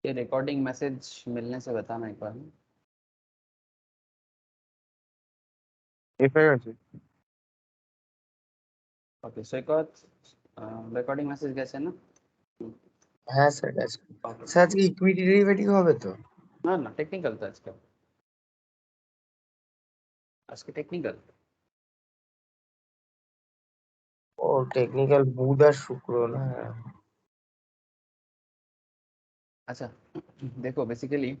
ये recording message मिलने से बताना एक बार। এসে গেছে। ओके सो एक और रिकॉर्डिंग मैसेज गैसे ना। হ্যাঁ স্যার আছে। ओके স্যার আজকে ইকুইটি ডেরিভেটিভ হবে তো? ना ना टेक्निकल था आज के टेक्निकल। ও টেকনিক্যাল বুধ আর শুক্র না? अच्छा देखो बेसिकली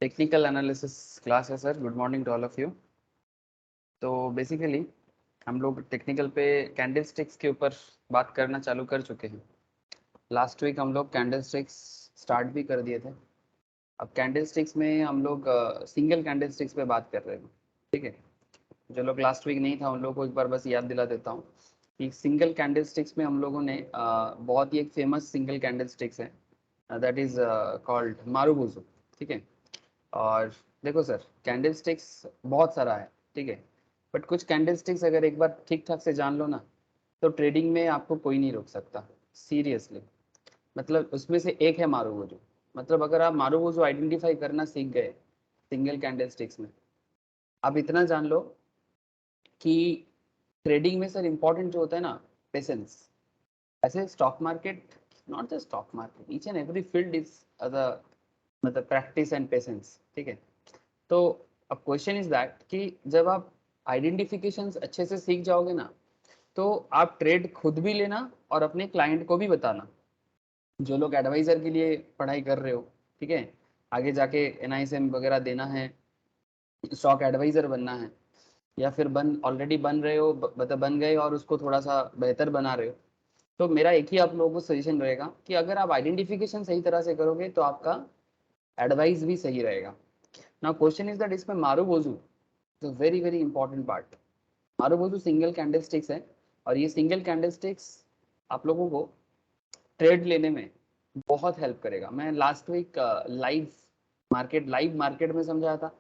टेक्निकल एनालिसिस क्लास है sir. Good morning to all of you. तो बेसिकली हम लोग टेक्निकल पे कैंडलस्टिक्स के ऊपर बात करना चालू कर चुके हैं। लास्ट वीक हम लोग कैंडलस्टिक्स स्टार्ट भी कर दिए थे। अब कैंडलस्टिक्स में हम लोग सिंगल कैंडलस्टिक्स पे बात कर रहे हैं। ठीक है, जो लोग लास्ट वीक नहीं था उन लोगों को एक बार बस याद दिला देता हूँ कि सिंगल कैंडलस्टिक्स में हम लोगों ने बहुत ही एक फेमस सिंगल कैंडलस्टिक्स है दैट इज कॉल्ड मारुबुजू। ठीक है, और देखो सर कैंडलस्टिक्स बहुत सारा है। ठीक है, बट कुछ कैंडलस्टिक्स अगर एक बार ठीक ठाक से जान लो ना तो ट्रेडिंग में आपको कोई नहीं रोक सकता सीरियसली। मतलब उसमें से एक है मारुबुजू। मतलब अगर आप मारुबुजू आइडेंटिफाई करना सीख गए सिंगल कैंडलस्टिक्स में, आप इतना जान लो कि ट्रेडिंग में सर इंपॉर्टेंट जो होता है ना पेशेंस। ऐसे stock market, not just stock market, each and every field is मतलब प्रैक्टिस एंड पेशेंस। ठीक है, तो अब क्वेश्चन इज दैट कि जब आप आइडेंटिफिकेशन अच्छे से सीख जाओगे ना तो आप ट्रेड खुद भी लेना और अपने क्लाइंट को भी बताना। जो लोग एडवाइजर के लिए पढ़ाई कर रहे हो, ठीक है, आगे जाके एनआईएसएम वगैरह देना है, स्टॉक एडवाइजर बनना है, या फिर ऑलरेडी बन रहे हो, मतलब बन गए और उसको थोड़ा सा बेहतर बना रहे हो, तो मेरा एक ही आप लोगों को सजेशन रहेगा कि अगर आप आइडेंटिफिकेशन सही तरह से करोगे तो आपका एडवाइस भी सही रहेगा। नाउ क्वेश्चन इज दैट इसमें मारुबुजू तो very very important part. Marubozu single candlesticks है और ये सिंगल कैंडलस्टिक्स आप लोगों को ट्रेड लेने में बहुत हेल्प करेगा। मैं लास्ट वीक लाइव मार्केट में समझाया था,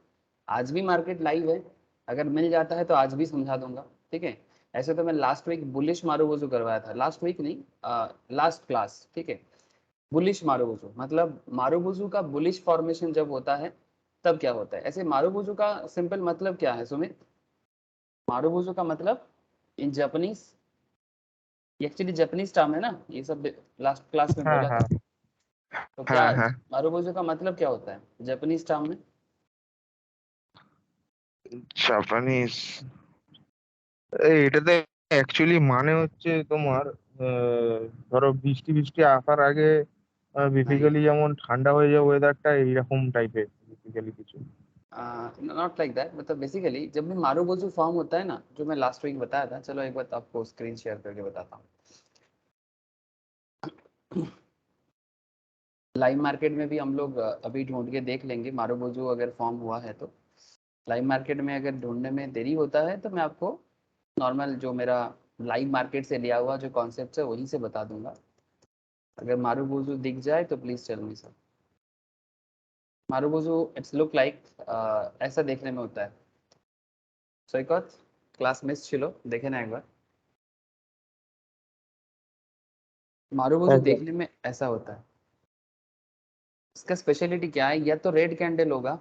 आज भी मार्केट लाइव है, अगर मिल जाता है तो आज भी समझा दूंगा। ठीक है, ऐसे तो मैं लास्ट वीक बुलिश मारुबुजू करवाया था, लास्ट वीक नहीं लास्ट क्लास। ठीक है, बुलिश मारुबुजू मतलब मारुबुजू का बुलिश फॉर्मेशन जब होता है तब क्या होता है। ऐसे मारुबुजू का सिंपल मतलब क्या है सुमित? मारुबुजू का मतलब इन जापानीज, एक्चुअली जापानीज टर्म है ना, ये सब लास्ट क्लास में হ্যাঁ बोला হ্যাঁ था। तो क्या হ্যাঁ হ্যাঁ मारुबुजू का मतलब क्या होता है जापानीज टर्म में? জাপানিজ। এটাতে অ্যাকচুয়ালি মানে হচ্ছে তোমার ধরো বৃষ্টি বৃষ্টি আসার আগে नहीं, বেসিক্যালি যেমন ঠান্ডা হয়ে যায় ওয়েদারটা এইরকম টাইপের বেসিক্যালি কিছু। Not like that. मतलब बेसिकली जब भी मारुबुजू फॉर्म होता है ना, जो मैं लास्ट वीक बताया था, चलो एक बार आपको स्क्रीन शेयर करके बताता हूँ। लाइव मार्केट में भी हम लोग अभी ढूंढ के देख लेंगे मारुबुजू अगर फॉर्म हुआ है तो। लाइव मार्केट में अगर ढूंढने में देरी होता है तो मैं आपको नॉर्मल जो मेरा लाइव मार्केट से लिया हुआ जो कॉन्सेप्ट है वहीं से बता दूंगा। अगर मारुबुजू दिख जाए तो please tell me sir. Marubozu it's look like ऐसा देखने में होता है। सैकत क्लास मिस छिलो देखे ना एक बार। मारुबुजू देखने में ऐसा होता है। इसका स्पेशलिटी क्या है? या तो रेड कैंडल होगा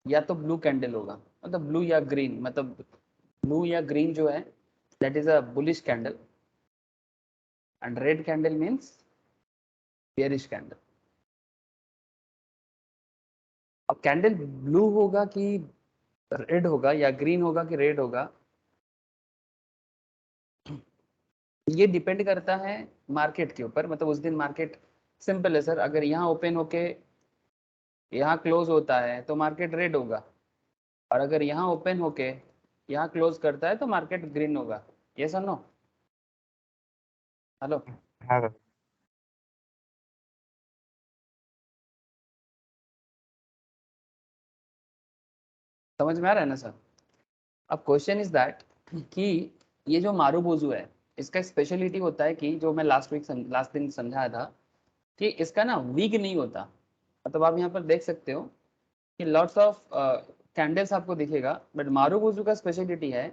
या तो ब्लू कैंडल होगा, मतलब ब्लू या ग्रीन, मतलब ब्लू या ग्रीन जो है that is a bullish candle and red candle means bearish candle. अब कैंडल ब्लू होगा कि रेड होगा या ग्रीन होगा कि रेड होगा, ये डिपेंड करता है मार्केट के ऊपर। मतलब उस दिन मार्केट सिंपल है सर, अगर यहाँ ओपन होके यहाँ क्लोज होता है तो मार्केट रेड होगा, और अगर यहाँ ओपन होके यहाँ क्लोज करता है तो मार्केट ग्रीन होगा। ये सर नो? हेलो, হ্যাঁ দাদা। समझ में आ रहा है ना सर? अब क्वेश्चन इज दैट कि ये जो मारुबुजू है इसका स्पेशलिटी होता है कि जो मैं लास्ट दिन समझाया था कि इसका ना वीक नहीं होता। मतलब आप यहाँ पर देख सकते हो कि लॉट्स ऑफ कैंडल्स आपको दिखेगा, बट मारुबुजू का स्पेशलिटी है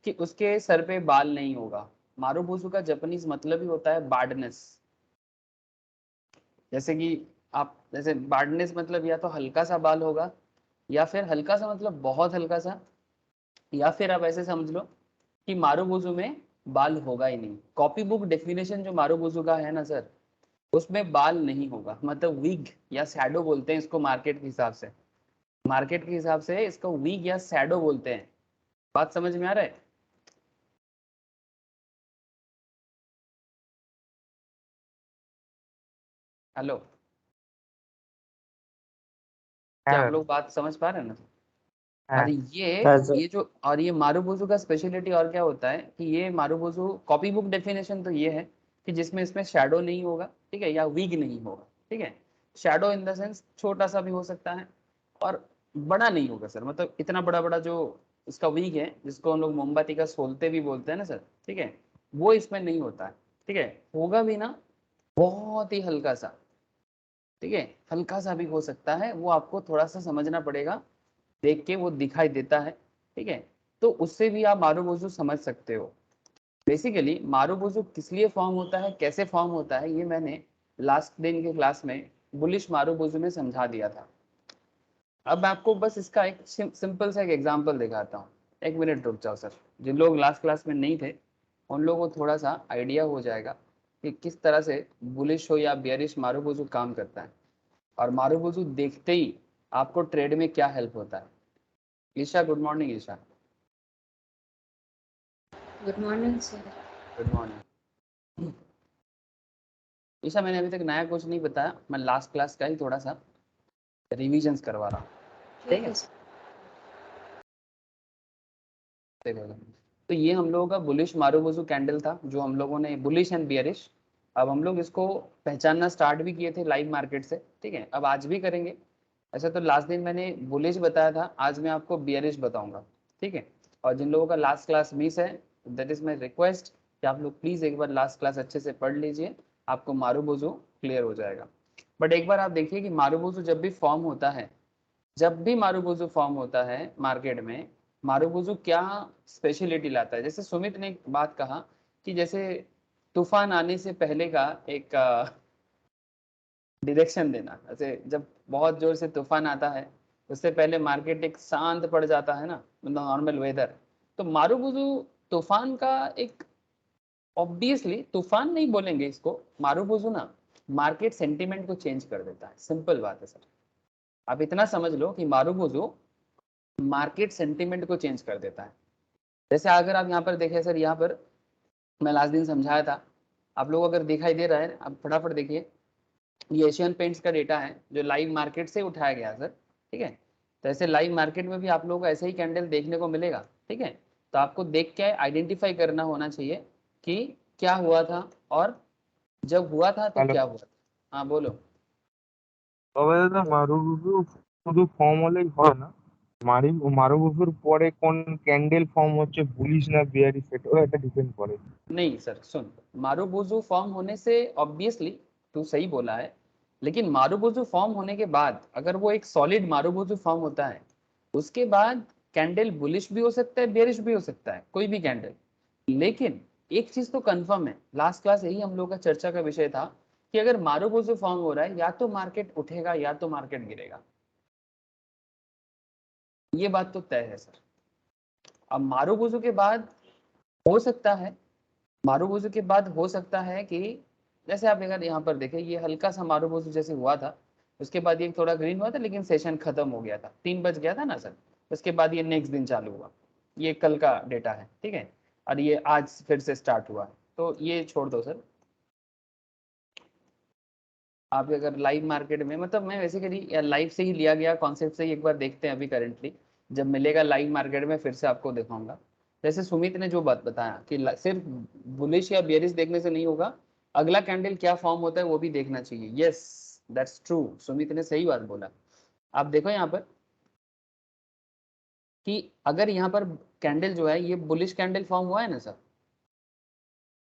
कि उसके सर पे बाल नहीं होगा। मारुबुजू का जापानीज मतलब ही होता है बार्डनेस। जैसे कि आप जैसे बार्डनेस मतलब या तो हल्का सा बाल होगा, या फिर हल्का सा मतलब बहुत हल्का सा, या फिर आप ऐसे समझ लो कि मारूबोजू में बाल होगा ही नहीं। कॉपी बुक डेफिनेशन जो मारूबोजू का है ना सर, उसमें बाल नहीं होगा, मतलब विग या शैडो बोलते हैं इसको मार्केट के हिसाब से। मार्केट के हिसाब से इसको विग या शैडो बोलते हैं। बात समझ में आ रहा है? हेलो, क्या आप হ্যাঁ लोग बात समझ पा रहे हैं ना? হ্যাঁ और हाँ सर। ये जो और ये मारूबोजू का स्पेशलिटी और क्या होता है कि ये मारूबोजू कॉपी बुक डेफिनेशन तो ये है कि जिसमें इसमें शैडो नहीं होगा, ठीक है, या विग नहीं होगा, ठीक है। शैडो इन द सेंस छोटा सा भी हो सकता है और बड़ा नहीं होगा सर, मतलब इतना बड़ा बड़ा जो इसका विग है जिसको हम लोग मोमबत्ती का सोलते भी बोलते हैं ना सर, ठीक है, वो इसमें नहीं होता है, ठीक है। होगा भी ना बहुत ही हल्का सा, ठीक है, हल्का सा भी हो सकता है, वो आपको थोड़ा सा समझना पड़ेगा, देख के वो दिखाई देता है, ठीक है। तो उससे भी आप मारूबोजू समझ सकते हो। बेसिकली मारूबोजू किस लिए फॉर्म होता है, कैसे फॉर्म होता है, ये मैंने लास्ट दिन के क्लास में बुलिश मारूबोजू में समझा दिया था। अब मैं आपको बस इसका एक सिंपल सा एक एग्जांपल दिखाता हूँ। एक मिनट रुक जाओ सर, जिन लोग लास्ट क्लास में नहीं थे उन लोगों को थोड़ा सा आइडिया हो जाएगा कि किस तरह से बुलिश हो या बियरिश मारूबोजू काम करता है, और मारूबोजू देखते ही आपको ट्रेड में क्या हेल्प होता है। Isha, good morning Isha. Good morning sir. Good morning Isha. मैंने अभी तक नया कुछ नहीं बताया, मैं लास्ट क्लास का ही थोड़ा सा रिविजन्स करवा रहा हूँ, ठीक है। सर। देखो, तो ये हम लोगों का बुलिश मारूबोजू कैंडल था जो हम लोगों ने बुलिश एंड बियरिश, अब हम लोग इसको पहचानना स्टार्ट भी किए थे लाइव मार्केट से, ठीक है, अब आज भी करेंगे। ऐसा तो लास्ट दिन मैंने बुलिश बताया था, आज मैं आपको बियरिश बताऊंगा, ठीक है। और जिन लोगों का लास्ट क्लास मिस है, दैट इज माई रिक्वेस्ट कि आप लोग प्लीज एक बार लास्ट क्लास अच्छे से पढ़ लीजिए, आपको मारूबोजू क्लियर हो जाएगा। बट एक बार आप देखिए कि मारूबोजू जब भी फॉर्म होता है, जब भी मारूबोजू फॉर्म होता है मार्केट में, मारूबोजू क्या स्पेशलिटी लाता है। जैसे सुमित ने एक बात कहा कि जैसे तूफान आने से पहले का एक डायरेक्शन देना, जैसे जब बहुत जोर से तूफान आता है उससे पहले मार्केट एक शांत पड़ जाता है ना, मतलब नॉर्मल वेदर। तो मारूबोजू तूफान का एक, ऑब्वियसली तूफान नहीं बोलेंगे इसको, मारूबोजू ना मार्केट सेंटीमेंट को चेंज कर देता है, सिंपल बात है सर। आप इतना समझ लो कि मारूबोजू मार्केट सेंटीमेंट को चेंज कर देता है। जैसे अगर आप यहाँ पर देखें सर, यहाँ पर मैं लास्ट दिन समझाया था, आप लोग अगर दिखाई दे रहा है, आप फटाफट देखिए, ये एशियन पेंट्स का डेटा है जो लाइव मार्केट से उठाया गया सर, ठीक है। तो ऐसे लाइव मार्केट में भी आप लोगों को ऐसे ही कैंडल देखने को मिलेगा, ठीक है। तो आपको देख के आइडेंटिफाई करना होना चाहिए कि क्या हुआ था, और जब हुआ था तो হ্যালো क्या हुआ था। हाँ बोलो। তবে দাদা মারুবুরু শুধু ফর্ম হলেই হয় না, মারুবুরুর পরে কোন ক্যান্ডেল ফর্ম হচ্ছে বুলিশ না বিয়ারিশ সেটাও একটা ডিপেন্ড করে। नहीं सर सुन, मारूबोजू फॉर्म होने से ऑब्वियसली तू सही बोला है, लेकिन मारूबोजू फॉर्म होने के बाद अगर वो एक सॉलिड मारूबोजू फॉर्म होता है, उसके बाद कैंडल बुलिश भी हो सकता है, बेरिश भी हो सकता है, कोई भी कैंडल। लेकिन एक चीज तो कंफर्म है, लास्ट क्लास यही हम लोग का चर्चा का विषय था कि अगर मारूबोजू फॉर्म हो रहा है या तो मार्केट उठेगा या तो मार्केट गिरेगा, ये बात तो तय है सर। अब मारूबोजू के बाद हो सकता है, मारूबोजू के बाद हो सकता है कि जैसे आप अगर यहाँ पर देखें, ये हल्का सा मारूबोजू जैसे हुआ था, उसके बाद ये थोड़ा ग्रीन हुआ था लेकिन सेशन खत्म हो गया था, 3 बज गया था ना सर, उसके बाद ये नेक्स्ट दिन चालू हुआ। ये कल का डेटा है, ठीक है, और ये आज फिर से स्टार्ट हुआ है, तो ये छोड़ दो सर। आप अगर लाइव मार्केट में, मतलब मैं बेसिकली या लाइव से ही लिया गया कॉन्सेप्ट से ही एक बार देखते हैं, अभी करेंटली जब मिलेगा लाइव मार्केट में फिर से आपको दिखाऊंगा। जैसे सुमित ने जो बात बताया कि सिर्फ बुलिश या बियरिश देखने से नहीं होगा, अगला कैंडल क्या फॉर्म होता है वो भी देखना चाहिए। यस, दैट्स ट्रू, सुमित ने सही बात बोला। आप देखो यहाँ पर कि अगर यहाँ पर कैंडल जो है ये बुलिश कैंडल फॉर्म हुआ है ना सर,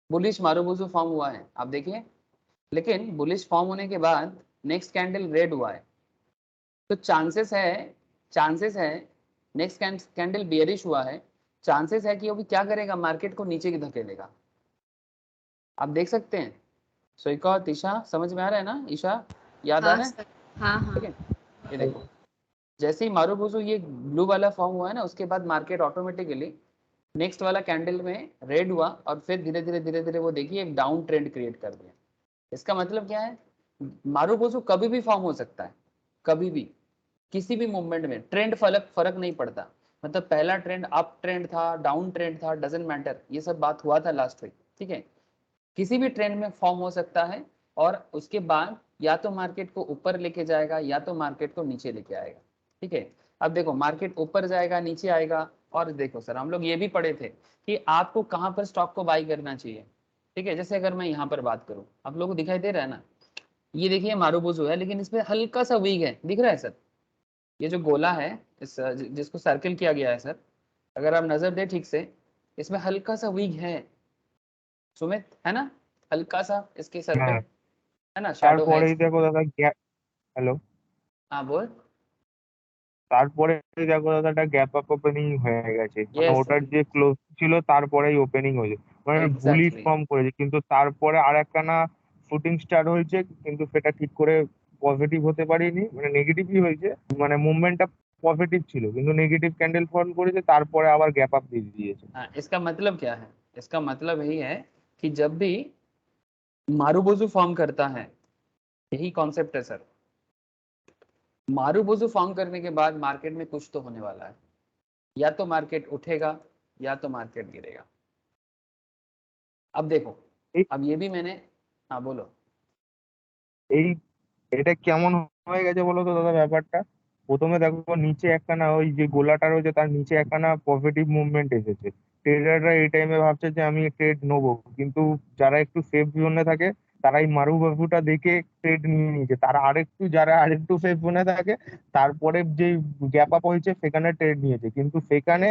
बुलिश मारूबोजू फॉर्म हुआ है, आप देखिए, लेकिन बुलिश फॉर्म होने के बाद नेक्स्ट कैंडल रेड हुआ है, तो चांसेस है नेक्स्ट कैंडल बियरिश हुआ है, चांसेस है कि वो भी क्या करेगा, मार्केट को नीचे की धकेलेगा। आप देख सकते हैं सो एक और ईशा समझ में आ रहा है ना? ईशा याद आ हाँ रहा है? सर, हाँ ठीक हाँ है, ये देखो जैसे ही मारुबोजू ये ब्लू वाला फॉर्म हुआ है ना, उसके बाद मार्केट ऑटोमेटिकली नेक्स्ट वाला कैंडल में रेड हुआ और फिर धीरे धीरे वो देखिए एक डाउन ट्रेंड क्रिएट कर दिया। इसका मतलब क्या है? मारुबोजू कभी भी फॉर्म हो सकता है, कभी भी किसी भी मूवमेंट में ट्रेंड फर्क नहीं पड़ता। मतलब पहला ट्रेंड अप ट्रेंड था, डाउन ट्रेंड था, डजेंट मैटर, ये सब बात हुआ था लास्ट वीक। ठीक है, किसी भी ट्रेंड में फॉर्म हो सकता है और उसके बाद या तो मार्केट को ऊपर लेके जाएगा या तो मार्केट को नीचे लेके आएगा। ठीक है, अब देखो मार्केट ऊपर जाएगा नीचे आएगा। और देखो सर हम लोग ये भी पढ़े थे कि आपको कहाँ पर स्टॉक को बाई करना चाहिए। ठीक है, जैसे अगर मैं यहाँ पर बात करूँ, आप लोगों को दिखाई दे रहा है ना, ये देखिए मारुबोजू है लेकिन इसमें हल्का सा वीक है, दिख रहा है सर? ये जो गोला है इस जिसको सर्किल किया गया है सर, अगर आप नजर दे ठीक से, इसमें हल्का सा वीक है सुमित, है ना? हल्का सा इसके सर पे হ্যাঁ, है ना, शैडो है তারপরেই इसमें। দেখো দাদা হ্যালো, हाँ बोल। তারপরেই দেখো দাদা একটা গ্যাপ আপ ওপেনিং হয়ে গেছে, মানে यस ওটার सर, যে ক্লোজ ছিল তারপরেই ওপেনিং হয়েছে, মানে বুলিশ एग्जैक्टली। ফর্ম করেছে, কিন্তু তারপরে আর একখানা শুটিং স্টার্ট হয়েছে, কিন্তু সেটা ঠিক করে পজিটিভ হতে পারিনি, মানে নেগেটিভই হয়েছে, মানে মুভমেন্টটা পজিটিভ ছিল কিন্তু নেগেটিভ ক্যান্ডেল ফর্ম করেছে, তারপরে আবার গ্যাপ আপ দিয়ে দিয়েছে। हाँ, इसका मतलब क्या है? इसका मतलब यही है कि जब भी मारुबोजू फॉर्म करता है, यही कॉन्सेप्ट है सर, मारुबोजू फॉर्म करने के बाद मार्केट में कुछ तो होने वाला है, या तो मार्केट उठेगा या तो मार्केट गिरेगा। अब देखो, এই अब ये भी मैंने, हाँ बोलो। এই এটা কেমন হয়ে গেছে বলো তো দাদা ব্যাপারটা? প্রথমে দেখো নিচে একখানা ওই যে গোলাটা রয়েছে তার নিচে একখানা পজিটিভ মুভমেন্ট এসেছে, ট্রেডাররা এই টাইমে ভাবছে যে আমি ট্রেড নেবো, কিন্তু যারা একটু সেফ জোনে থাকে তারা এই মারুবাবুটা দেখে ট্রেড নিয়ে নিয়েছে, তারা আরেকটু যারা আরেকটু সেফ জোনে থাকে তারপরে যে গ্যাপ আপ হয়েছে সেখানে ট্রেড নিয়েছে, কিন্তু সেখানে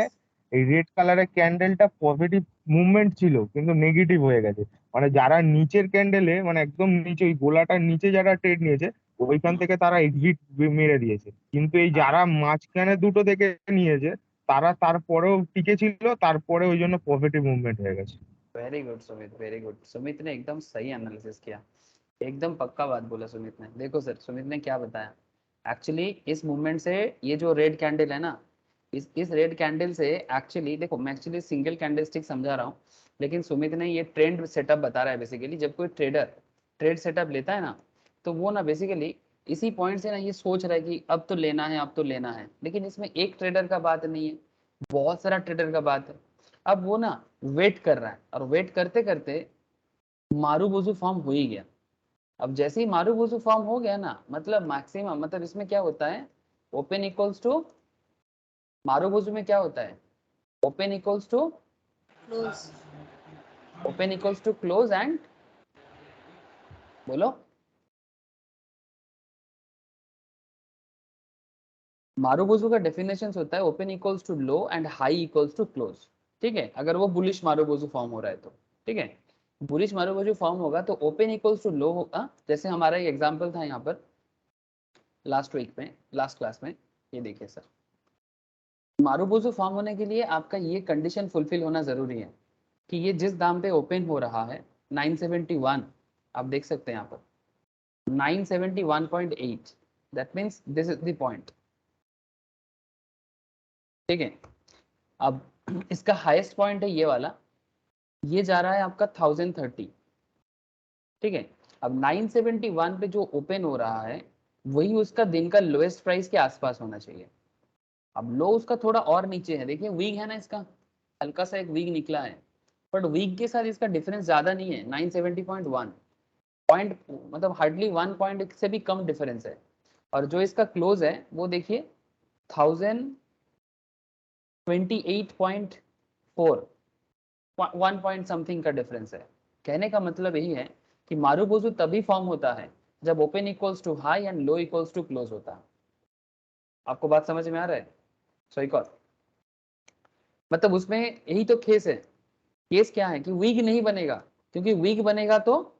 এই রেড কালারের ক্যান্ডেলটা পজিটিভ মুভমেন্ট ছিল কিন্তু নেগেটিভ হয়ে গেছে, মানে যারা নিচের ক্যান্ডেলে মানে একদম নিচে ওই গোলাটার নিচে যারা ট্রেড নিয়েছে ওইখান থেকে তারা এক্সিট মেরে দিয়েছে, কিন্তু এই हाँ, যারা মাঝখানে দুটো থেকে নিয়েছে তারা তারপরেও টিকে ছিল, তারপরে ওই জন্য পজিটিভ মুভমেंट হয়ে গেছে। Very good Sumit, very good. Sumit ने एकदम सही एनालिसिस किया, एकदम पक्का बात बोला सुमित ने। देखो सर सुमित ने क्या बताया, एक्चुअली इस मूवमेंट से ये जो रेड कैंडल है ना, इस रेड कैंडल से एक्चुअली देखो, मैं एक्चुअली सिंगल कैंडलस्टिक समझा रहा हूँ, लेकिन सुमित ने ये ट्रेंड सेटअप बता रहा है। बेसिकली जब कोई ट्रेडर ट्रेड सेटअप लेता है ना, तो वो ना बेसिकली इसी पॉइंट से ना ये सोच रहा है कि अब तो लेना है, अब तो लेना है, लेकिन इसमें एक ट्रेडर का बात नहीं है, बहुत सारा ट्रेडर का बात है। अब वो ना वेट कर रहा है और वेट करते करते मारूबोजू फॉर्म हो ही गया। अब जैसे ही मारूबोजू फॉर्म हो गया ना, मतलब मैक्सिमम, मतलब इसमें क्या होता है, ओपन इक्वल्स टू, मारूबोजू में क्या होता है, open equals to, close. Open equals to close and, बोलो, मारूबोजू का डेफिनेशन होता है open equals to low and high equals to close. ठीक है, अगर वो बुलिश मारूबोजू फॉर्म हो रहा है तो, ठीक है, बुलिश मारूबोजू फॉर्म होगा तो ओपन इक्वल्स टू लो होगा। जैसे हमारा एक एग्जांपल था यहाँ पर लास्ट वीक में, लास्ट क्लास में, ये देखिए सर, मारूबोजू फॉर्म होने के लिए आपका ये कंडीशन फुलफिल होना जरूरी है कि ये जिस दाम पे ओपन हो रहा है 971, आप देख सकते हैं यहाँ पर 971.8, that means this is the point. ठीक है, अब इसका हाईएस्ट पॉइंट है ये वाला, ये जा रहा है आपका 1030। ठीक है, अब 971 पे जो ओपन हो रहा है वही उसका दिन का लोएस्ट प्राइस के आसपास होना चाहिए। अब लो उसका थोड़ा और नीचे है, देखिए वीक है ना, इसका हल्का सा एक वीक निकला है, बट वीक के साथ इसका डिफरेंस ज्यादा नहीं है, 970.1 पॉइंट, मतलब हार्डली 1 पॉइंट से भी कम डिफरेंस है। और जो इसका क्लोज है वो देखिए 1028.4, 1 पॉइंट समथिंग का डिफरेंस है। कहने का मतलब यही है कि मारूबोजू तभी फॉर्म होता है जब open equals to high and low equals to close होता है। आपको बात समझ में आ रहा है? सो एक और, मतलब उसमें यही तो केस है। केस क्या है कि वीक नहीं बनेगा, क्योंकि वीक बनेगा तो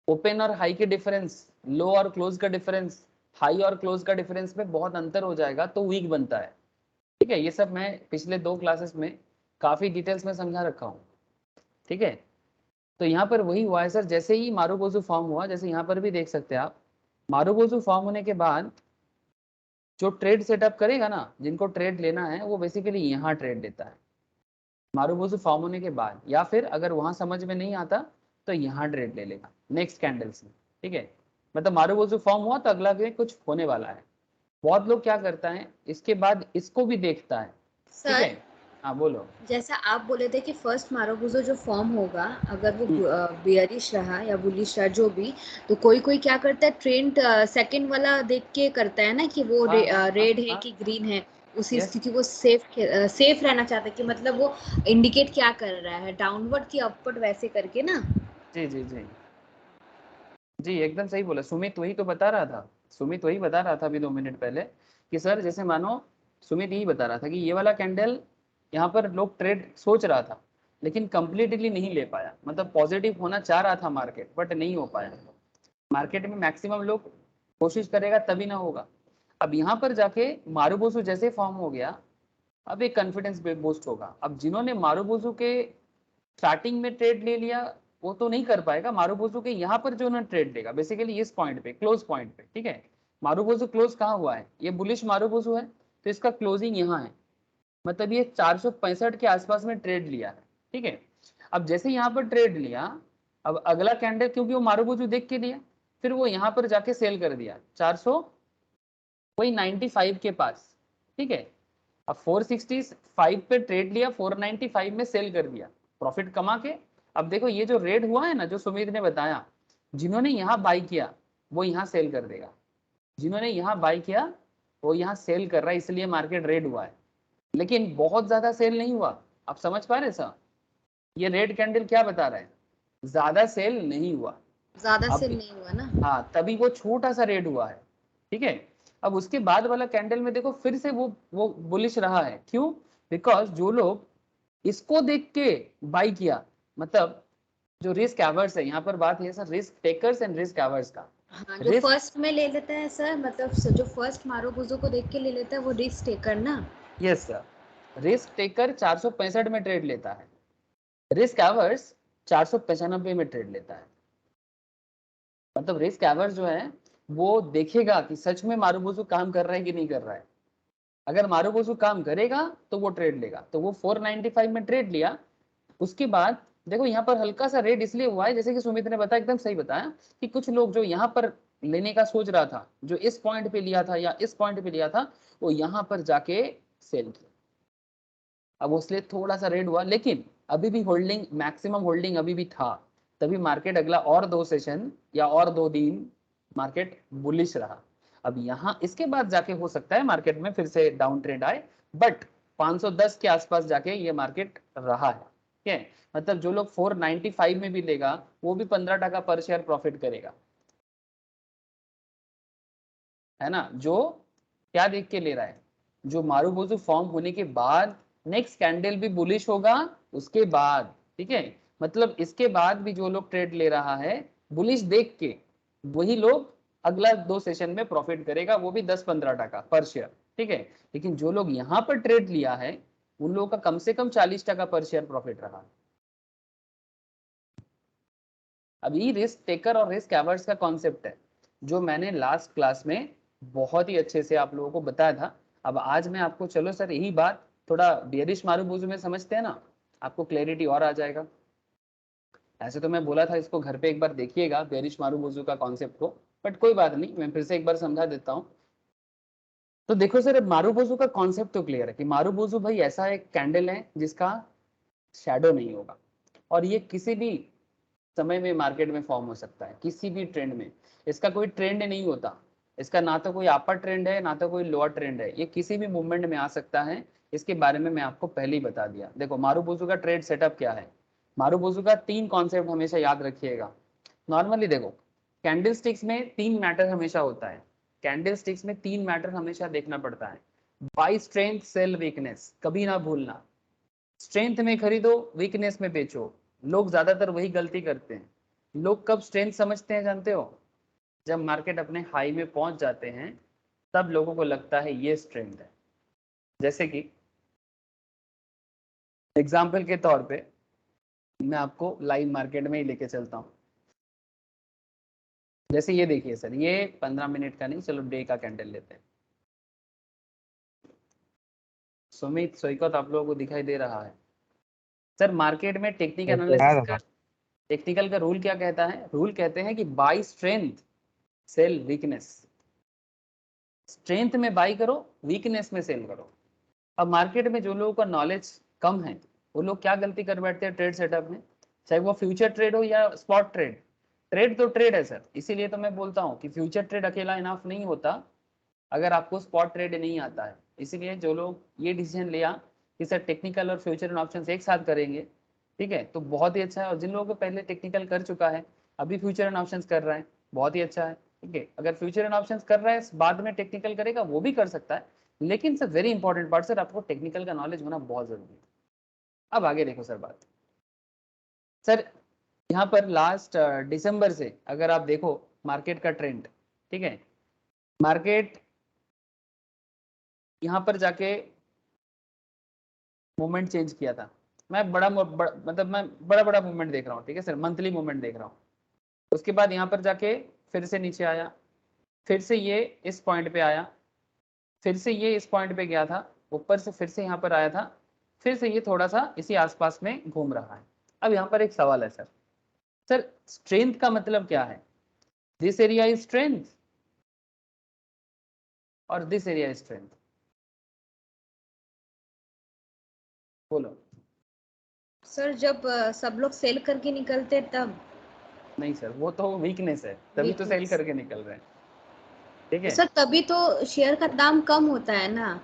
ओपन और हाई के डिफरेंस, लो और क्लोज का डिफरेंस, हाई और क्लोज का डिफरेंस में बहुत अंतर हो जाएगा तो वीक बनता है। ठीक है, ये सब मैं पिछले 2 क्लासेस में काफी डिटेल्स में समझा रखा हूँ। ठीक है, तो यहाँ पर वही हुआ है सर, जैसे ही मारुबोजू फॉर्म हुआ, जैसे यहाँ पर भी देख सकते हैं आप, मारुबोजू फॉर्म होने के बाद जो ट्रेड सेटअप करेगा ना, जिनको ट्रेड लेना है वो बेसिकली यहाँ ट्रेड लेता है मारुबोजू फॉर्म होने के बाद, या फिर अगर वहां समझ में नहीं आता तो यहाँ ट्रेड ले लेगा नेक्स्ट कैंडल्स में। ठीक है, मतलब मारुबोजू फॉर्म हुआ तो अगला दिन कुछ होने वाला है। बहुत लोग क्या करता है, इसके बाद इसको भी देखता है। ठीक है, सर हाँ बोलो। जैसा आप बोले थे कि फर्स्ट मारोबुजो जो फॉर्म होगा, अगर वो हम्म, बियरिश रहा या बुलिश रहा जो भी, तो कोई कोई क्या करता है, ट्रेंड सेकंड वाला देख के करता है ना कि वो हाँ हाँ हाँ रेड है हाँ, कि ग्रीन है, उसी यस, क्योंकि वो सेफ रहना चाहता है कि मतलब वो इंडिकेट क्या कर रहा है, डाउनवर्ड की अपवर्ड, वैसे करके ना। जी जी जी जी, एकदम सही बोला सुमित, वही तो बता रहा था। सुमित वही बता रहा था अभी 2 मिनट पहले कि सर जैसे मानो, सुमित यही बता रहा था कि ये वाला कैंडल यहाँ पर लोग ट्रेड सोच रहा था लेकिन कंप्लीटली नहीं ले पाया, मतलब पॉजिटिव होना चाह रहा था मार्केट बट नहीं हो पाया। मार्केट में मैक्सिमम लोग कोशिश करेगा तभी ना होगा। अब यहाँ पर जाके मारुबोसु जैसे फॉर्म हो गया, अब एक कॉन्फिडेंस बूस्ट होगा। अब जिन्होंने मारुबोसु के स्टार्टिंग में ट्रेड ले लिया वो तो नहीं कर पाएगा, मारुबोसु के यहाँ पर जो ना ट्रेड लेगा बेसिकली इस पॉइंट पे, क्लोज पॉइंट पे। ठीक है, मारुबोसु क्लोज कहाँ हुआ है, ये बुलिश मारुबोसु है तो इसका क्लोजिंग यहाँ है, मतलब ये 465 के आसपास में ट्रेड लिया है। ठीक है, अब जैसे यहाँ पर ट्रेड लिया, अब अगला कैंडल क्योंकि वो मारुबोसु देख के लिया, फिर वो यहाँ पर जाके सेल कर दिया 400 वही 95 के पास। ठीक है, अब 465 पे ट्रेड लिया, 495 में सेल कर दिया प्रॉफिट कमा के। अब देखो ये जो रेड हुआ है ना, जो सुमित ने बताया, जिन्होंने यहाँ बाई किया वो यहाँ सेल कर देगा, जिन्होंने यहाँ बाई किया वो यहाँ सेल कर रहा है, इसलिए मार्केट रेड हुआ है। लेकिन बहुत ज्यादा सेल नहीं हुआ, आप समझ पा रहे सर, ये रेड कैंडल क्या बता रहा है, ज्यादा सेल नहीं हुआ। ज्यादा अब सेल नहीं हुआ ना। हाँ, तभी वो छोटा सा रेड हुआ है। ठीक है, अब उसके बाद वाला कैंडल में देखो फिर से वो बुलिश रहा है, क्यों, बिकॉज जो लोग इसको देख के बाई किया, मतलब जो रिस्क एवर्स है, यहाँ पर बात है sir risk takers and risk averse का। हाँ, जो रिस्क, फर्स्ट में ले लेता है सर, मतलब जो फर्स्ट मारोबुजो को देख के ले लेता है वो रिस्क टेकर ना। यस सर, रिस्क टेकर 465 में ट्रेड लेता है, रिस्क एवर्स 495 में ट्रेड लेता है। मतलब रिस्क एवर्स जो है वो देखेगा कि सच में मारुबोसु काम कर रहा है कि नहीं कर रहा है। अगर मारुबोसु काम करेगा तो वो ट्रेड लेगा, तो वो 495 में ट्रेड लिया। उसके बाद देखो यहाँ पर हल्का सा रेड इसलिए हुआ है, जैसे कि सुमित ने बताया, एकदम सही बताया, कि कुछ लोग जो यहाँ पर लेने का सोच रहा था, जो इस पॉइंट पे लिया था या इस पॉइंट पे लिया था, वो यहाँ पर जाके सेल किया। अब उसलिए थोड़ा सा रेड हुआ, लेकिन अभी भी होल्डिंग, मैक्सिमम होल्डिंग अभी भी था, तभी मार्केट अगला और 2 सेशन या और 2 दिन मार्केट बुलिश रहा। अब यहाँ इसके बाद जाके हो सकता है मार्केट में फिर से डाउन ट्रेंड आए, बट 510 के आसपास जाके ये मार्केट रहा है। ठीक है, मतलब जो लोग 495 में भी लेगा वो भी 15 टका पर शेयर प्रॉफिट करेगा, है ना, जो क्या देख के ले रहा है, जो मारुबोसु फॉर्म होने के बाद नेक्स्ट कैंडल भी बुलिश होगा उसके बाद। ठीक है, मतलब इसके बाद भी जो लोग ट्रेड ले रहा है बुलिश देख के, वही लोग अगला 2 सेशन में प्रॉफिट करेगा, वो भी 10-15 टका पर शेयर। ठीक है, लेकिन जो लोग यहाँ पर ट्रेड लिया है उन लोगों का कम से कम 40 टका पर शेयर प्रॉफिट रहा। अभी रिस्क टेकर और रिस्क एवर्स का कॉन्सेप्ट है जो मैंने लास्ट क्लास में बहुत ही अच्छे से आप लोगों को बताया था। अब आज मैं आपको, चलो सर यही बात थोड़ा बेरिश मारुबुजु में समझते हैं ना, आपको क्लैरिटी और आ जाएगा। ऐसे तो मैं बोला था इसको घर पे एक बार देखिएगा बेरिश मारुबुजु का कॉन्सेप्ट को, बट कोई बात नहीं, मैं फिर से एक बार समझा देता हूँ। तो देखो सर, मारुबुजु का कॉन्सेप्ट तो क्लियर है कि मारुबुजु भाई ऐसा एक कैंडल है जिसका शैडो नहीं होगा, और ये किसी भी समय में मार्केट में फॉर्म हो सकता है, किसी भी ट्रेंड में। इसका कोई ट्रेंड नहीं होता, इसका ना तो कोई अपर ट्रेंड है ना तो कोई लोअर ट्रेंड है, ये किसी भी मूवमेंट में आ सकता है। इसके बारे में मैं आपको पहले ही बता दिया। देखो मारुबुजु का ट्रेड सेटअप क्या है, मारुबुजु का 3 कॉन्सेप्ट हमेशा याद रखिएगा। नॉर्मली देखो कैंडल स्टिक्स में 3 मैटर हमेशा होता है, कैंडल स्टिक्स में 3 मैटर हमेशा देखना पड़ता है। बाई स्ट्रेंथ, सेल वीकनेस, कभी ना भूलना। स्ट्रेंथ में खरीदो, वीकनेस में बेचो। लोग ज्यादातर वही गलती करते हैं। लोग कब स्ट्रेंथ समझते हैं जानते हो, जब मार्केट अपने हाई में पहुंच जाते हैं तब लोगों को लगता है ये स्ट्रेंथ है। जैसे कि एग्जाम्पल के तौर पे मैं आपको लाइव मार्केट में ही लेके चलता हूँ। जैसे ये देखिए सर, ये 15 मिनट का नहीं, चलो डे का कैंडल लेते हैं। सुमित सोईकत आप लोगों को दिखाई दे रहा है सर? मार्केट में टेक्निकल एनालिसिस का, टेक्निकल का रूल क्या कहता है? रूल कहते हैं कि buy strength sell weakness. Strength में बाई करो, वीकनेस में सेल करो। अब मार्केट में जो लोगों का नॉलेज कम है वो लोग क्या गलती कर बैठते हैं ट्रेड सेटअप में, चाहे वो फ्यूचर ट्रेड हो या स्पॉट ट्रेड। ट्रेड तो ट्रेड है सर, इसीलिए तो मैं बोलता हूँ कि फ्यूचर ट्रेड अकेला इनफ नहीं होता अगर आपको स्पॉट ट्रेड नहीं आता है। इसीलिए जो लोग ये डिसीजन लिया कि सर टेक्निकल और फ्यूचर एंड ऑप्शंस एक साथ करेंगे, ठीक है, तो बहुत ही अच्छा है। और जिन लोगों को पहले टेक्निकल कर चुका है, अभी फ्यूचर एंड ऑप्शंस कर रहा है, बहुत ही अच्छा है, ठीक है। अगर फ्यूचर एंड ऑप्शंस कर रहा है बाद में टेक्निकल करेगा, वो भी कर सकता है, लेकिन sir very important part sir, आपको टेक्निकल का नॉलेज होना बहुत जरूरी है। अब आगे देखो सर बात, सर यहाँ पर लास्ट दिसंबर से अगर आप देखो मार्केट का ट्रेंड, ठीक है, मार्केट यहाँ पर जाके मूवमेंट चेंज किया था। मैं मतलब मैं बड़ा मूवमेंट देख रहा हूँ, ठीक है सर, मंथली मूवमेंट देख रहा हूँ। उसके बाद यहाँ पर जाके फिर से नीचे आया, फिर से ये इस पॉइंट पे आया, फिर से ये इस पॉइंट पे गया था, ऊपर से फिर से यहाँ पर आया था, फिर से ये थोड़ा सा इसी आसपास में घूम रहा है। अब यहाँ पर एक सवाल है सर, सर स्ट्रेंथ का मतलब क्या है? दिस एरिया इज स्ट्रेंथ और दिस एरिया इज स्ट्रेंथ, बोलो। सर जब सब लोग सेल करके निकलते तब? नहीं सर, वो तो वीकनेस है, तभी तो सेल Weakness। करके निकल रहे हैं, ठीक तो है। सर तभी तो शेयर का दाम कम होता है ना।